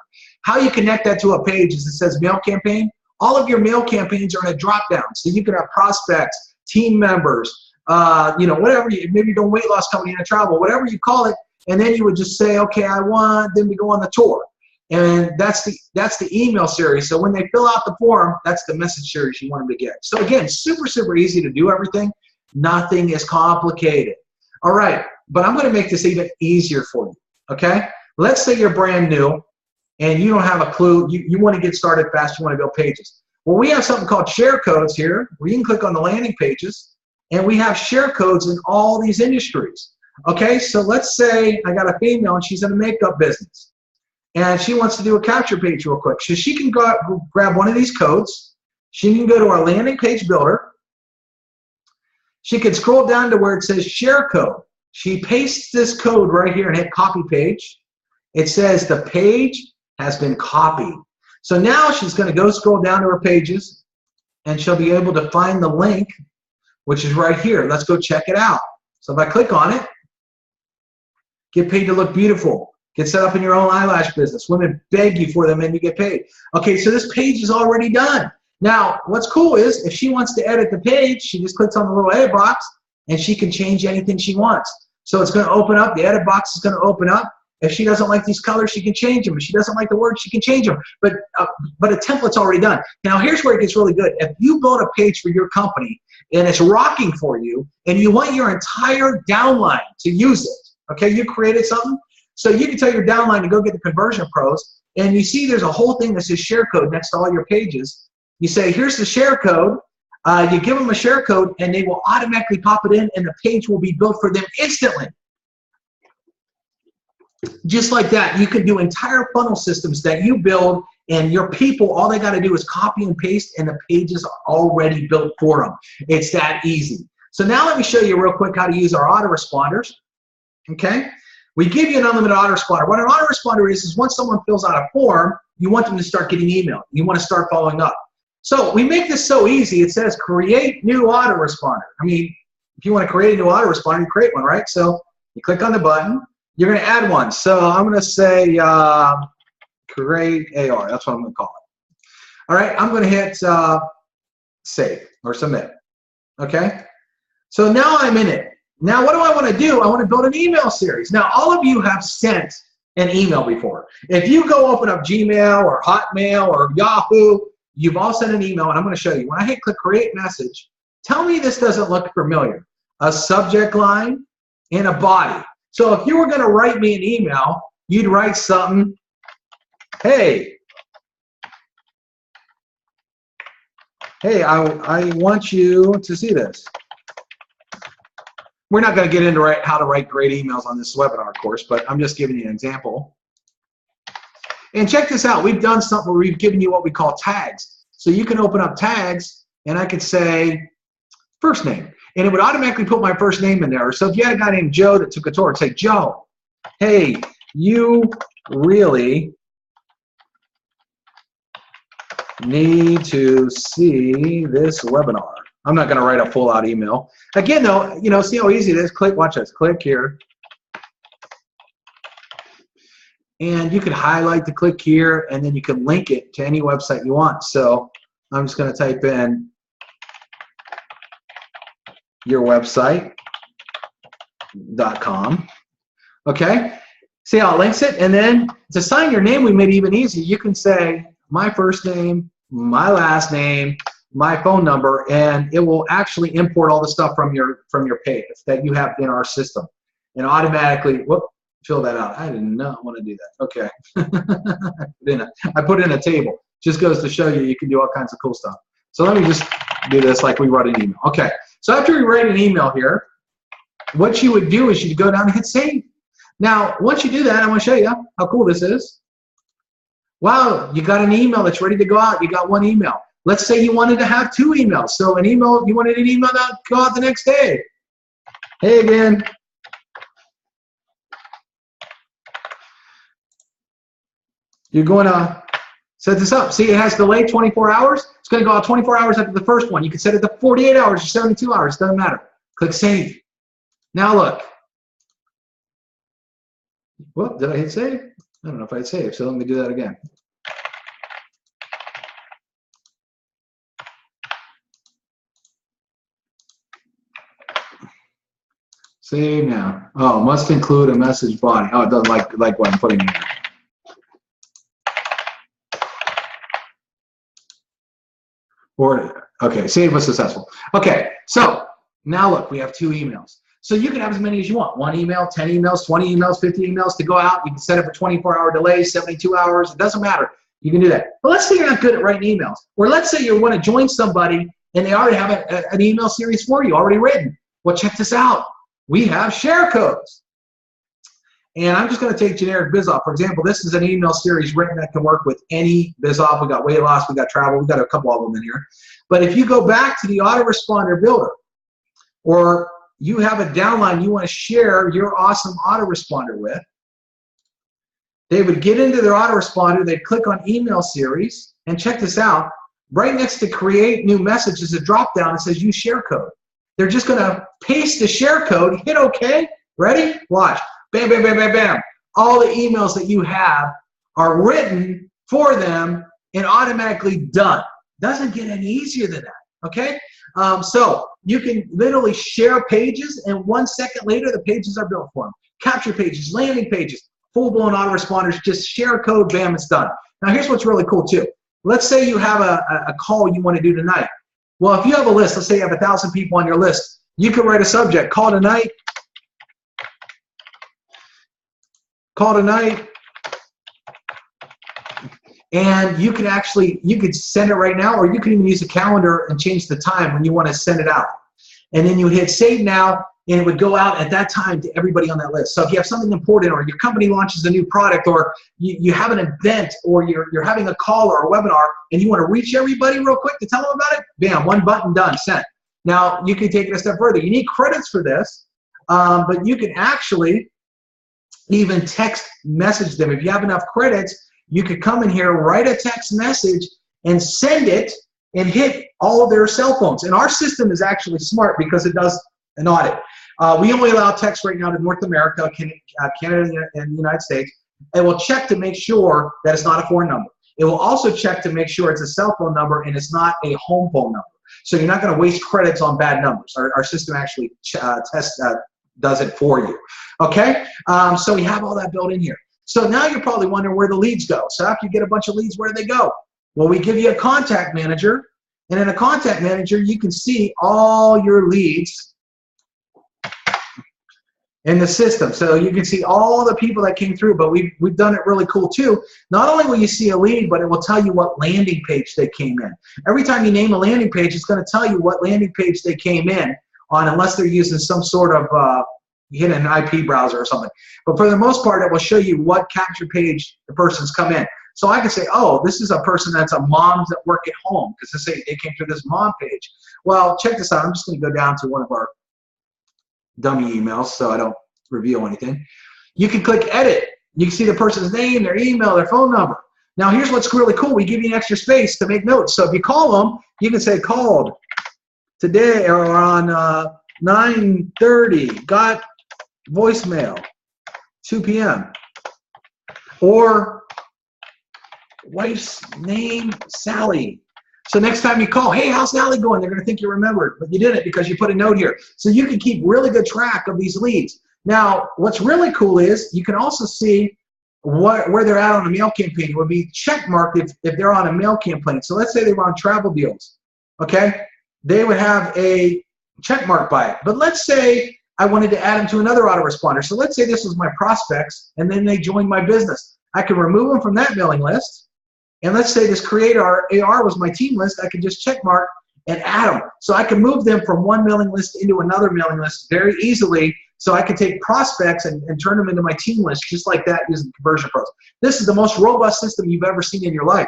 [SPEAKER 1] How you connect that to a page is it says mail campaign. All of your mail campaigns are in a drop down, so you can have prospects, team members, whatever. Maybe you're doing weight loss company in a travel, whatever you call it, and then you would just say, okay, I want them to go on the tour. And that's the email series. So when they fill out the form, that's the message series you want them to get. So again, super, super easy to do everything. Nothing is complicated. All right, but I'm going to make this even easier for you, okay? Let's say you're brand new and you don't have a clue. You want to get started fast. You want to build pages. Well, we have something called share codes here where you can click on the landing pages, and we have share codes in all these industries. Okay, so let's say I got a female and she's in the makeup business. And she wants to do a capture page real quick. So she can go grab one of these codes. She can go to our landing page builder. She can scroll down to where it says share code. She pastes this code right here and hit copy page. It says the page has been copied. So now she's going to go scroll down to her pages, and she'll be able to find the link, which is right here. Let's go check it out. So if I click on it, get paid to look beautiful. Get set up in your own eyelash business. Women beg you for them and you get paid. Okay, so this page is already done. Now, what's cool is if she wants to edit the page, she just clicks on the little edit box and she can change anything she wants. So it's going to open up. The edit box is going to open up. If she doesn't like these colors, she can change them. If she doesn't like the words, she can change them. But a template's already done. Now, here's where it gets really good. If you build a page for your company and it's rocking for you and you want your entire downline to use it, okay, you created something, so you can tell your downline to go get the conversion pros, and you see there's a whole thing that says share code next to all your pages. You say, here's the share code. You give them a share code, and they will automatically pop it in, and the page will be built for them instantly. Just like that, you can do entire funnel systems that you build, and your people, all they got to do is copy and paste, and the page is already built for them. It's that easy. So now let me show you real quick how to use our autoresponders. Okay? We give you an unlimited autoresponder. What an autoresponder is once someone fills out a form, you want them to start getting email. You want to start following up. So we make this so easy. It says create new autoresponder. I mean, if you want to create a new autoresponder, you create one, right? So you click on the button. You're going to add one. So I'm going to say create AR. That's what I'm going to call it. All right, I'm going to hit save or submit. Okay? So now I'm in it. Now, what do I want to do? I want to build an email series. Now, all of you have sent an email before. If you go open up Gmail or Hotmail or Yahoo, you've all sent an email, and I'm going to show you. When I hit click create message, tell me this doesn't look familiar. A subject line and a body. So if you were going to write me an email, you'd write something, hey, I want you to see this. We're not going to get into how to write great emails on this webinar course, but I'm just giving you an example. And check this out. We've done something where we've given you what we call tags. So you can open up tags, and I could say first name. And it would automatically put my first name in there. So if you had a guy named Joe that took a tour, it'd say, Joe, hey, you really need to see this webinar. I'm not going to write a full-out email. Again, though, see how easy it is? Click, watch this. Click here. And you can highlight the click here, and then you can link it to any website you want. So I'm just going to type in yourwebsite.com. Okay? See how it links it? And then to sign your name, we made it even easier. You can say my first name, my last name, my phone number, and it will actually import all the stuff from your page that you have in our system. And automatically, whoop, fill that out. I did not want to do that. Okay. I put in a table. Just goes to show you, you can do all kinds of cool stuff. So let me just do this like we wrote an email. Okay, so after we write an email here, what you would do is you'd go down and hit save. Now, once you do that, I want to show you how cool this is. Wow, you got an email that's ready to go out. You got one email. Let's say you wanted to have 2 emails. So an email, you wanted an email to go out the next day. Hey again. You're going to set this up. See, it has delay 24 hours. It's going to go out 24 hours after the first one. You can set it to 48 hours or 72 hours. Doesn't matter. Click save. Now look. Whoop, did I hit save? I don't know if I hit save, so let me do that again. Save now. Oh, must include a message body. Oh, it doesn't like what I'm putting in here. Or, okay, save was successful. Okay, so now look, we have 2 emails. So you can have as many as you want. 1 email, 10 emails, 20 emails, 50 emails to go out. You can set it for 24-hour delay, 72 hours. It doesn't matter. You can do that. But let's say you're not good at writing emails. Or let's say you want to join somebody and they already have an email series for you already written. Well, check this out. We have share codes. And I'm just going to take generic BizOff. For example, this is an email series written that can work with any BizOff. We got weight loss, we got travel, we got a couple of them in here. But if you go back to the autoresponder builder, or you have a downline you want to share your awesome autoresponder with, they would get into their autoresponder, they'd click on email series, and check this out. Right next to create new message is a drop down that says use share code. They're just going to paste the share code, hit OK. Ready? Watch. Bam, bam, bam, bam, bam. All the emails that you have are written for them and automatically done. Doesn't get any easier than that. Okay? So you can literally share pages, and 1 second later, the pages are built for them. Capture pages, landing pages, full-blown autoresponders, just share code, bam, it's done. Now, here's what's really cool, too. Let's say you have a call you want to do tonight. Well, if you have a list, let's say you have 1,000 people on your list, you can write a subject, call tonight, and you can actually, you could send it right now, or you can even use a calendar and change the time when you want to send it out. And then you hit save now, and it would go out at that time to everybody on that list. So if you have something important, or your company launches a new product, or you have an event, or you're having a call or a webinar, and you want to reach everybody real quick to tell them about it, bam, 1 button, done, sent. Now, you can take it a step further. You need credits for this, but you can actually even text message them. If you have enough credits, you could come in here, write a text message, and send it, and hit all of their cell phones. And our system is actually smart because it does an audit. We only allow text right now to North America, Canada, and the United States. It will check to make sure that it's not a foreign number. It will also check to make sure it's a cell phone number and it's not a home phone number. So you're not going to waste credits on bad numbers. Our system actually does it for you. Okay? So we have all that built in here. So now you're probably wondering where the leads go. So after you get a bunch of leads, where do they go? Well, we give you a contact manager. And in a contact manager, you can see all your leads in the system. So you can see all the people that came through, but we've done it really cool too. Not only will you see a lead, but it will tell you what landing page they came in. Every time you name a landing page, it's going to tell you what landing page they came in on, unless they're using some sort of hidden IP browser or something. But for the most part, it will show you what capture page the person's come in. So I can say, oh, this is a person that's a moms that work at home, because they came through this mom page. Well, check this out. I'm just going to go down to one of our dummy emails so I don't reveal anything. You can click edit. You can see the person's name, their email, their phone number. Now, here's what's really cool. We give you an extra space to make notes. So if you call them, you can say called today or on 9:30, got voicemail, 2 p.m. Or wife's name, Sally. So next time you call, hey, how's Sally going? They're going to think you remembered, but you didn't because you put a note here. So you can keep really good track of these leads. Now, what's really cool is you can also see where they're at on a mail campaign. It would be check marked if they're on a mail campaign. So let's say they were on travel deals, okay? They would have a check mark by it. But let's say I wanted to add them to another autoresponder. So let's say this was my prospects, and then they joined my business. I can remove them from that mailing list, And let's say this create AR was my team list. I could just check mark and add them. So I can move them from one mailing list into another mailing list very easily. So I can take prospects and turn them into my team list just like that using Conversion Pros. This is the most robust system you've ever seen in your life.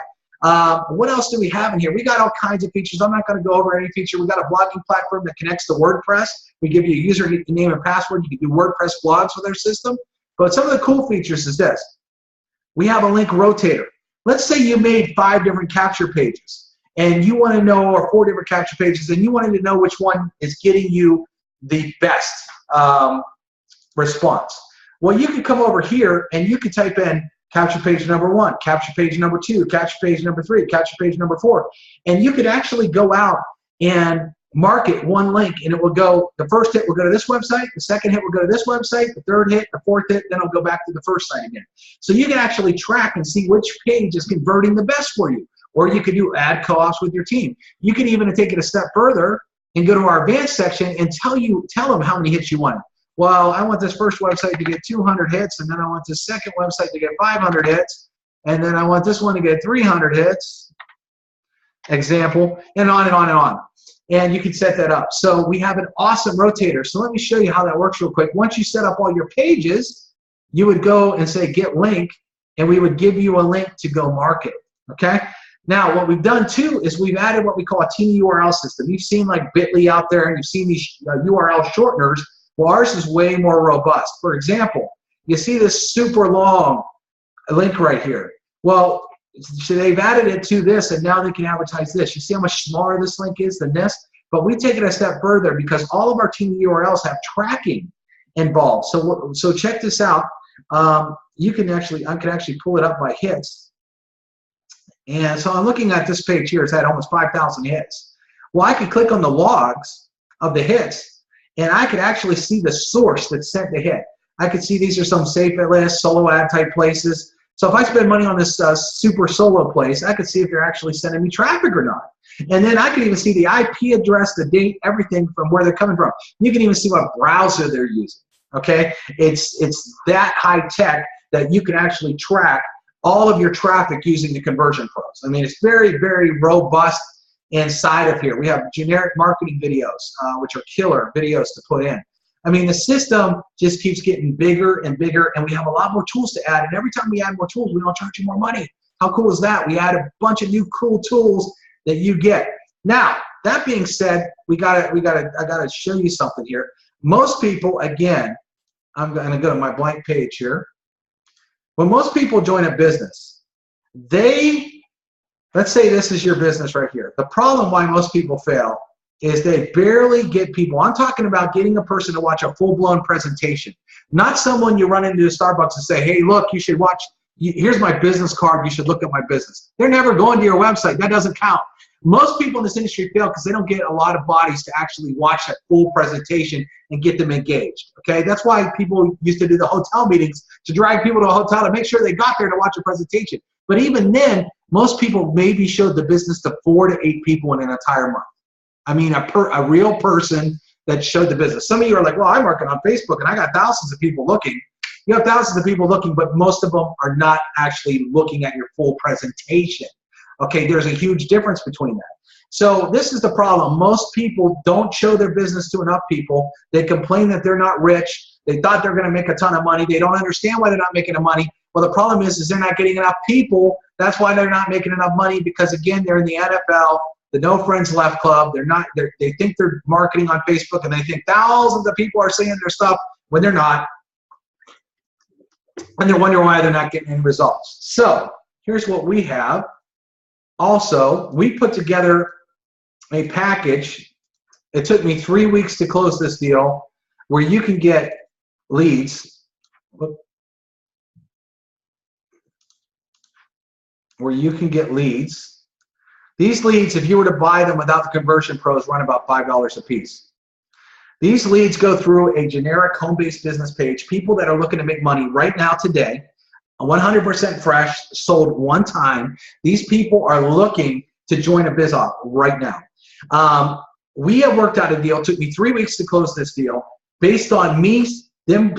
[SPEAKER 1] What else do we have in here? We got all kinds of features. I'm not going to go over any feature. We got a blogging platform that connects to WordPress. We give you a username and password. You can do WordPress blogs with our system. But some of the cool features is this. We have a link rotator. Let's say you made 5 different capture pages and you want to know, or 4 different capture pages, and you wanted to know which one is getting you the best response. Well, you can come over here and you can type in capture page number 1, capture page number 2, capture page number 3, capture page number 4. And you could actually go out and market one link, and it will go, the first hit will go to this website, the second hit will go to this website, the third hit, the fourth hit, then it'll go back to the first site again. So you can actually track and see which page is converting the best for you. Or you could do ad co-ops with your team. You can even take it a step further and go to our advanced section and tell them how many hits you want. Well, I want this first website to get 200 hits, and then I want this second website to get 500 hits, and then I want this one to get 300 hits, example, and on and on and on. And you can set that up. So we have an awesome rotator. So let me show you how that works real quick. Once you set up all your pages, you would go and say get link, and we would give you a link to go market, okay? Now, what we've done too is we've added what we call a team URL system. You've seen like Bitly out there, and you've seen these URL shorteners. Well, ours is way more robust. For example, you see this super long link right here. Well, so they've added it to this, and now they can advertise this. You see how much smaller this link is than this? But we take it a step further because all of our team URLs have tracking involved. So check this out. I can actually pull it up by hits. And so I'm looking at this page here. It's had almost 5,000 hits. Well, I could click on the logs of the hits, and I could actually see the source that sent the hit. I could see these are some safe lists, solo ad type places. So if I spend money on this super solo place, I could see if they're actually sending me traffic or not. And then I can even see the IP address, the date, everything from where they're coming from. You can even see what browser they're using, okay? It's that high tech that you can actually track all of your traffic using the Conversion Pros. I mean, it's very, very robust inside of here. We have generic marketing videos, which are killer videos to put in. I mean, the system just keeps getting bigger and bigger, and we have a lot more tools to add. And every time we add more tools, we don't charge you more money. How cool is that? We add a bunch of new cool tools that you get. Now, that being said, I gotta show you something here. Most people, again, I'm gonna go to my blank page here. When most people join a business, let's say this is your business right here. The problem why most people fail is they barely get people. I'm talking about getting a person to watch a full-blown presentation, not someone you run into Starbucks and say, hey, look, you should watch, here's my business card, you should look at my business. They're never going to your website. That doesn't count. Most people in this industry fail because they don't get a lot of bodies to actually watch that full presentation and get them engaged, okay? That's why people used to do the hotel meetings, to drag people to a hotel to make sure they got there to watch a presentation. But even then, most people maybe showed the business to 4 to 8 people in an entire month. I mean, a real person that showed the business. Some of you are like, well, I'm working on Facebook and I got thousands of people looking. You have thousands of people looking, but most of them are not actually looking at your full presentation. Okay, there's a huge difference between that. So this is the problem. Most people don't show their business to enough people. They complain that they're not rich. They thought they're going to make a ton of money. They don't understand why they're not making enough money. Well, the problem is they're not getting enough people. That's why they're not making enough money, because again, they're in the NFL, the No Friends Left Club. They think they're marketing on Facebook, and they think thousands of people are seeing their stuff when they're not. And they're wondering why they're not getting any results. So here's what we have. Also, we put together a package. It took me 3 weeks to close this deal, where you can get leads. These leads, if you were to buy them without the Conversion Pros, run about $5 a piece. These leads go through a generic home-based business page. People that are looking to make money right now today, 100% fresh, sold one time. These people are looking to join a biz op right now. We have worked out a deal. It took me 3 weeks to close this deal based on them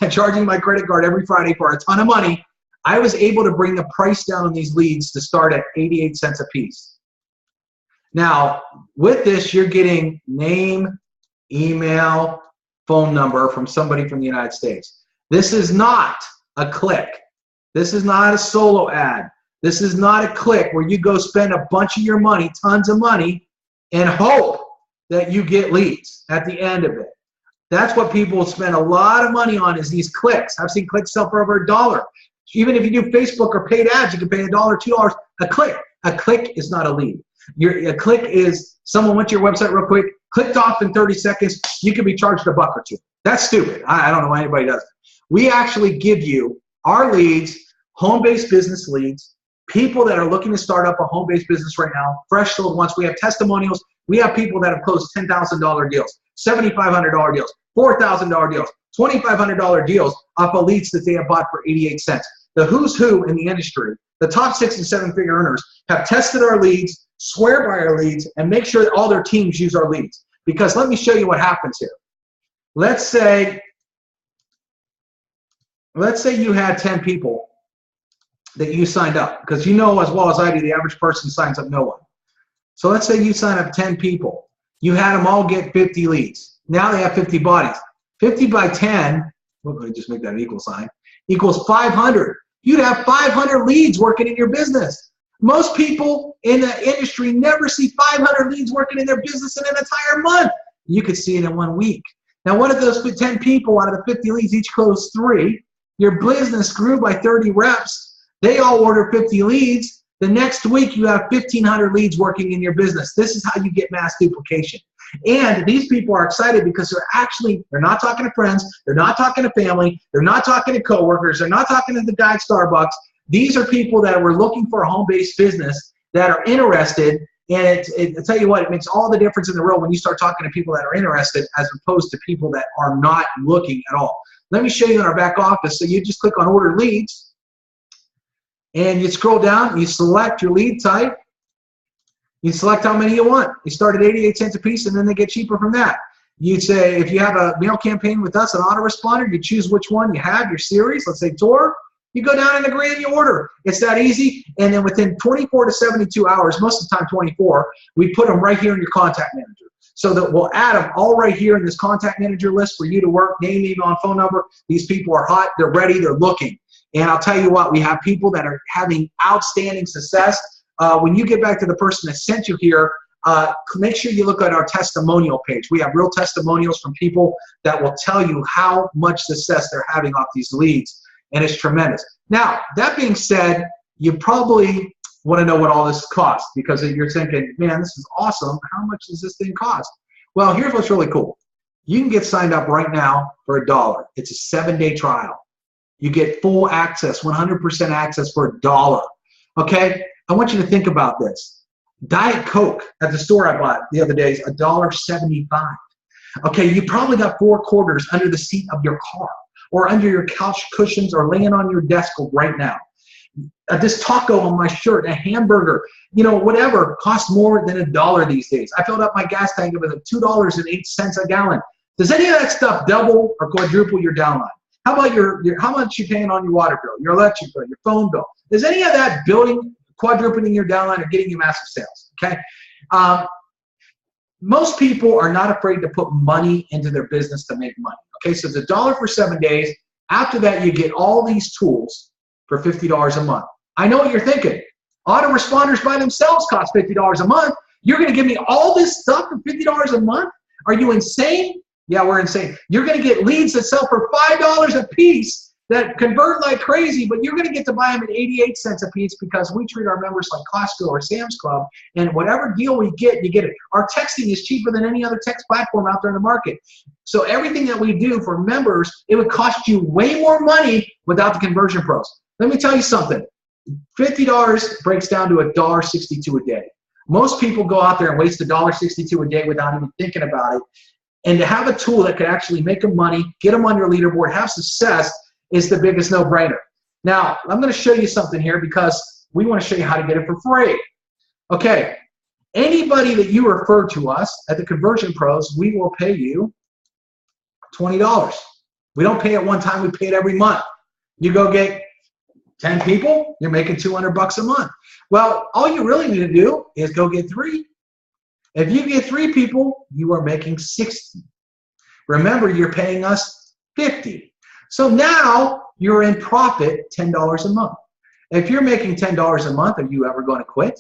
[SPEAKER 1] charging my credit card every Friday for a ton of money. I was able to bring the price down on these leads to start at 88 cents a piece. Now, with this, you're getting name, email, phone number from somebody from the United States. This is not a click. This is not a solo ad. This is not a click where you go spend a bunch of your money, tons of money, and hope that you get leads at the end of it. That's what people spend a lot of money on, is these clicks. I've seen clicks sell for over $1. Even if you do Facebook or paid ads, you can pay $1, $2 a click. A click is not a lead. A click is someone went to your website real quick, clicked off in 30 seconds, you could be charged $1 or $2. That's stupid. I don't know why anybody does it. We actually give you our leads, home-based business leads, people that are looking to start up a home-based business right now, fresh sold once. We have testimonials. We have people that have closed $10,000 deals, $7,500 deals, $4,000 deals, $2,500 deals off of leads that they have bought for 88 cents. The who's who in the industry, the top 6 and 7-figure earners, have tested our leads, swear by our leads, and make sure that all their teams use our leads. Because let me show you what happens here. Let's say you had 10 people that you signed up, because you know as well as I do, the average person signs up no one. So let's say you sign up 10 people. You had them all get 50 leads. Now they have 50 bodies. 50 by 10, let me just make that an equal sign, equals 500. You'd have 500 leads working in your business. Most people in the industry never see 500 leads working in their business in an entire month. You could see it in 1 week. Now, what if those 10 people out of the 50 leads each closed 3? Your business grew by 30 reps. They all order 50 leads. The next week, you have 1,500 leads working in your business. This is how you get mass duplication. And these people are excited because they're not talking to friends, they're not talking to family, they're not talking to coworkers, they're not talking to the guy at Starbucks. These are people that were looking for a home-based business that are interested, and I'll tell you what, it makes all the difference in the world when you start talking to people that are interested as opposed to people that are not looking at all. Let me show you in our back office. So you just click on Order Leads, and you scroll down, you select your lead type, you select how many you want. You start at 88 cents a piece, and then they get cheaper from that. You'd say, if you have a mail campaign with us, an autoresponder, you choose which one you have, your series, let's say tour, you go down and agree and you order. It's that easy. And then within 24 to 72 hours, most of the time 24, we put them right here in your contact manager. So that we'll add them all right here in this contact manager list for you to work, name, email, and phone number. These people are hot, they're ready, they're looking. And I'll tell you what, we have people that are having outstanding success. When you get back to the person that sent you here, make sure you look at our testimonial page. We have real testimonials from people that will tell you how much success they're having off these leads, and it's tremendous. Now, that being said, you probably want to know what all this costs, because you're thinking, man, this is awesome. How much does this thing cost? Well, here's what's really cool. You can get signed up right now for $1. It's a 7-day trial. You get full access, 100% access for $1. Okay? I want you to think about this. Diet Coke at the store I bought the other day is $1.75. Okay, you probably got 4 quarters under the seat of your car or under your couch cushions or laying on your desk right now. This taco on my shirt, a hamburger, you know, whatever, costs more than $1 these days. I filled up my gas tank with $2.08 a gallon. Does any of that stuff double or quadruple your downline? How about how much you're paying on your water bill, your electric bill, your phone bill? Does any of that quadrupling your downline or getting you massive sales? Okay. Most people are not afraid to put money into their business to make money. Okay, so it's $1 for 7 days. After that, you get all these tools for $50 a month. I know what you're thinking. Autoresponders by themselves cost $50 a month. You're going to give me all this stuff for $50 a month? Are you insane? Yeah, we're insane. You're going to get leads that sell for $5 a piece that convert like crazy, but you're going to get to buy them at 88 cents a piece because we treat our members like Costco or Sam's Club, and whatever deal we get, you get it. Our texting is cheaper than any other text platform out there in the market. So everything that we do for members, it would cost you way more money without the conversion pros. Let me tell you something. $50 breaks down to $1.62 a day. Most people go out there and waste $1.62 a day without even thinking about it. And to have a tool that could actually make them money, get them on your leaderboard, have success, is the biggest no-brainer. Now, I'm going to show you something here because we want to show you how to get it for free. Okay, anybody that you refer to us at the Conversion Pros, we will pay you $20. We don't pay it one time, we pay it every month. You go get 10 people, you're making $200 a month. Well, all you really need to do is go get 3. If you get 3 people, you are making 60. Remember, you're paying us 50. So now you're in profit $10 a month. If you're making $10 a month, are you ever going to quit?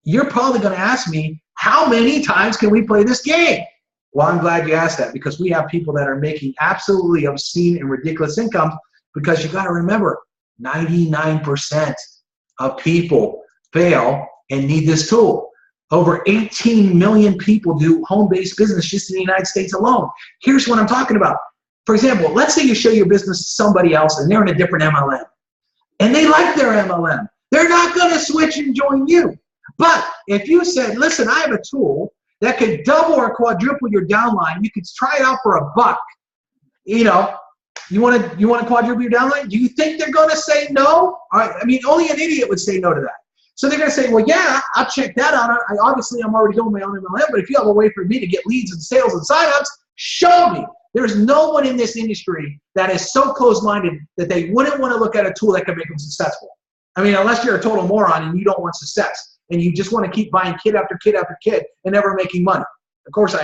[SPEAKER 1] You're probably going to ask me, how many times can we play this game? Well, I'm glad you asked that, because we have people that are making absolutely obscene and ridiculous incomes, because you got to remember, 99% of people fail and need this tool. Over 18 million people do home-based business just in the United States alone. Here's what I'm talking about. For example, let's say you show your business to somebody else and they're in a different MLM. And they like their MLM. They're not going to switch and join you. But if you said, listen, I have a tool that could double or quadruple your downline. You could try it out for $1. You know, you want to quadruple your downline? Do you think they're going to say no? I mean, only an idiot would say no to that. So they're going to say, well, yeah, I'll check that out. Obviously, I'm already doing my own MLM, but if you have a way for me to get leads and sales and signups, show me. There's no one in this industry that is so closed-minded that they wouldn't want to look at a tool that can make them successful. I mean, unless you're a total moron and you don't want success and you just want to keep buying kid after kid after kid and never making money. Of course,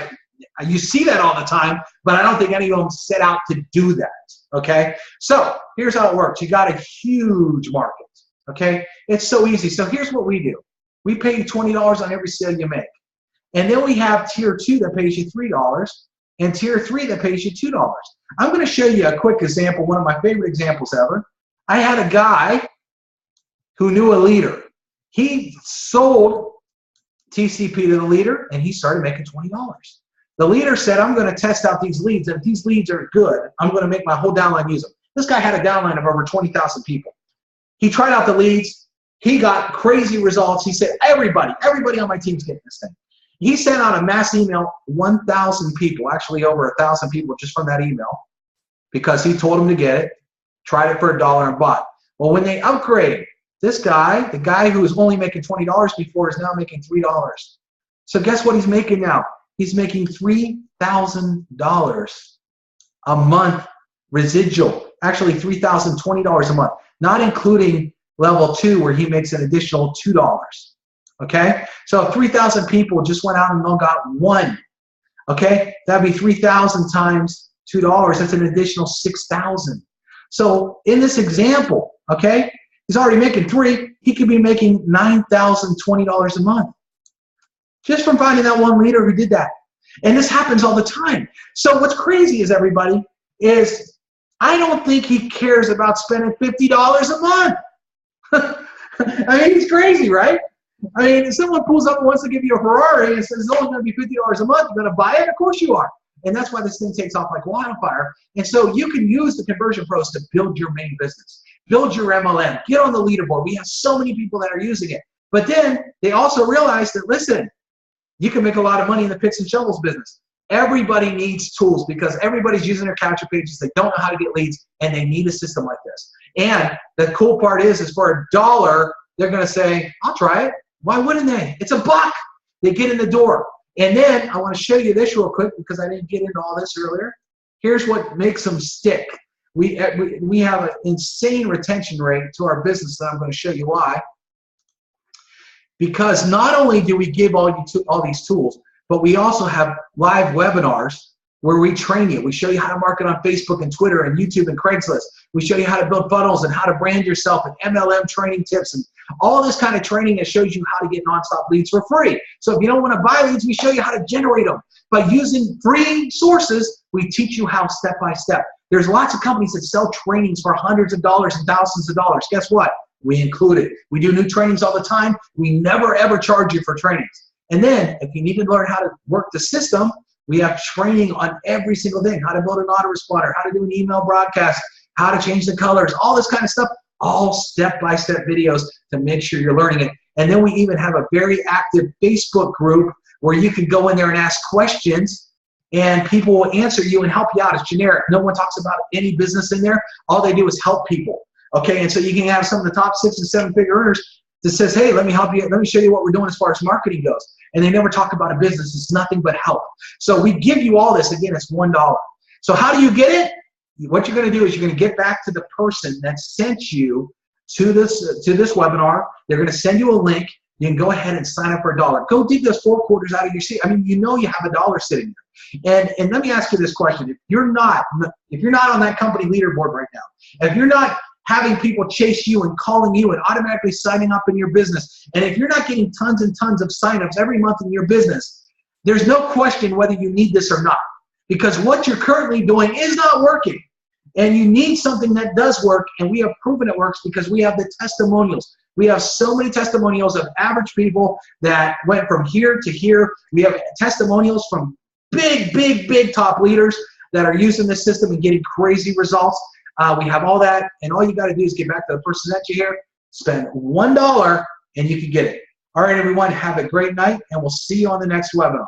[SPEAKER 1] you see that all the time, but I don't think any of them set out to do that, okay? So here's how it works. You got a huge market, okay? It's so easy. So here's what we do. We pay you $20 on every sale you make. And then we have tier 2 that pays you $3 and tier 3 that pays you $2. I'm going to show you a quick example, one of my favorite examples ever. I had a guy who knew a leader. He sold TCP to the leader, and he started making $20. The leader said, I'm going to test out these leads, and if these leads are good, I'm going to make my whole downline use them. This guy had a downline of over 20,000 people. He tried out the leads. He got crazy results. He said, everybody on my team's getting this thing. He sent out a mass email, 1,000 people, actually over 1,000 people just from that email, because he told them to get it, tried it for $1 and bought. Well, when they upgraded, this guy, the guy who was only making $20 before, is now making $3. So guess what he's making now? He's making $3,000 a month residual. Actually, $3,020 a month, not including level 2 where he makes an additional $2. Okay? So 3,000 people just went out and got 1. Okay? That'd be 3,000 times $2. That's an additional 6,000. So in this example, okay, he's already making 3. He could be making $9,020 a month just from finding that one leader who did that. And this happens all the time. So what's crazy is, everybody, is I don't think he cares about spending $50 a month. I mean, he's crazy, right? I mean, if someone pulls up and wants to give you a Ferrari and says it's only going to be $50 a month, you're going to buy it? Of course you are. And that's why this thing takes off like wildfire. And so you can use the Conversion Pros to build your main business, build your MLM, get on the leaderboard. We have so many people that are using it. But then they also realize that, listen, you can make a lot of money in the picks and shovels business. Everybody needs tools because everybody's using their capture pages. They don't know how to get leads, and they need a system like this. And the cool part is for $1, they're going to say, I'll try it. Why wouldn't they? It's $1. They get in the door. And then I want to show you this real quick because I didn't get into all this earlier. Here's what makes them stick. We have an insane retention rate to our business, and I'm going to show you why. Because not only do we give all these tools, but we also have live webinars where we train you. We show you how to market on Facebook and Twitter and YouTube and Craigslist. We show you how to build funnels and how to brand yourself and MLM training tips and all this kind of training that shows you how to get nonstop leads for free. So if you don't want to buy leads, we show you how to generate them. By using free sources, we teach you how step by step. There's lots of companies that sell trainings for hundreds of dollars and thousands of dollars. Guess what? We include it. We do new trainings all the time. We never ever charge you for trainings. And then if you need to learn how to work the system, we have training on every single thing, how to build an autoresponder, how to do an email broadcast, how to change the colors, all this kind of stuff, all step-by-step videos to make sure you're learning it. And then we even have a very active Facebook group where you can go in there and ask questions and people will answer you and help you out. It's generic. No one talks about any business in there. All they do is help people. Okay, and so you can have some of the top 6- and 7-figure earners that says, hey, let me help you. Let me show you what we're doing as far as marketing goes. And they never talk about a business. It's nothing but help. So we give you all this. Again, it's $1. So how do you get it? What you're going to do is you're going to get back to the person that sent you to this webinar. They're going to send you a link. You can go ahead and sign up for $1. Go dig those 4 quarters out of your seat. I mean, you know you have $1 sitting there. And let me ask you this question. If you're not on that company leaderboard right now, if you're not having people chase you and calling you and automatically signing up in your business, and if you're not getting tons and tons of signups every month in your business, there's no question whether you need this or not. Because what you're currently doing is not working. And you need something that does work, and we have proven it works because we have the testimonials. We have so many testimonials of average people that went from here to here. We have testimonials from big top leaders that are using this system and getting crazy results. We have all that, and all you got to do is get back to the person that you here, spend $1, and you can get it. All right, everyone, have a great night, and we'll see you on the next webinar.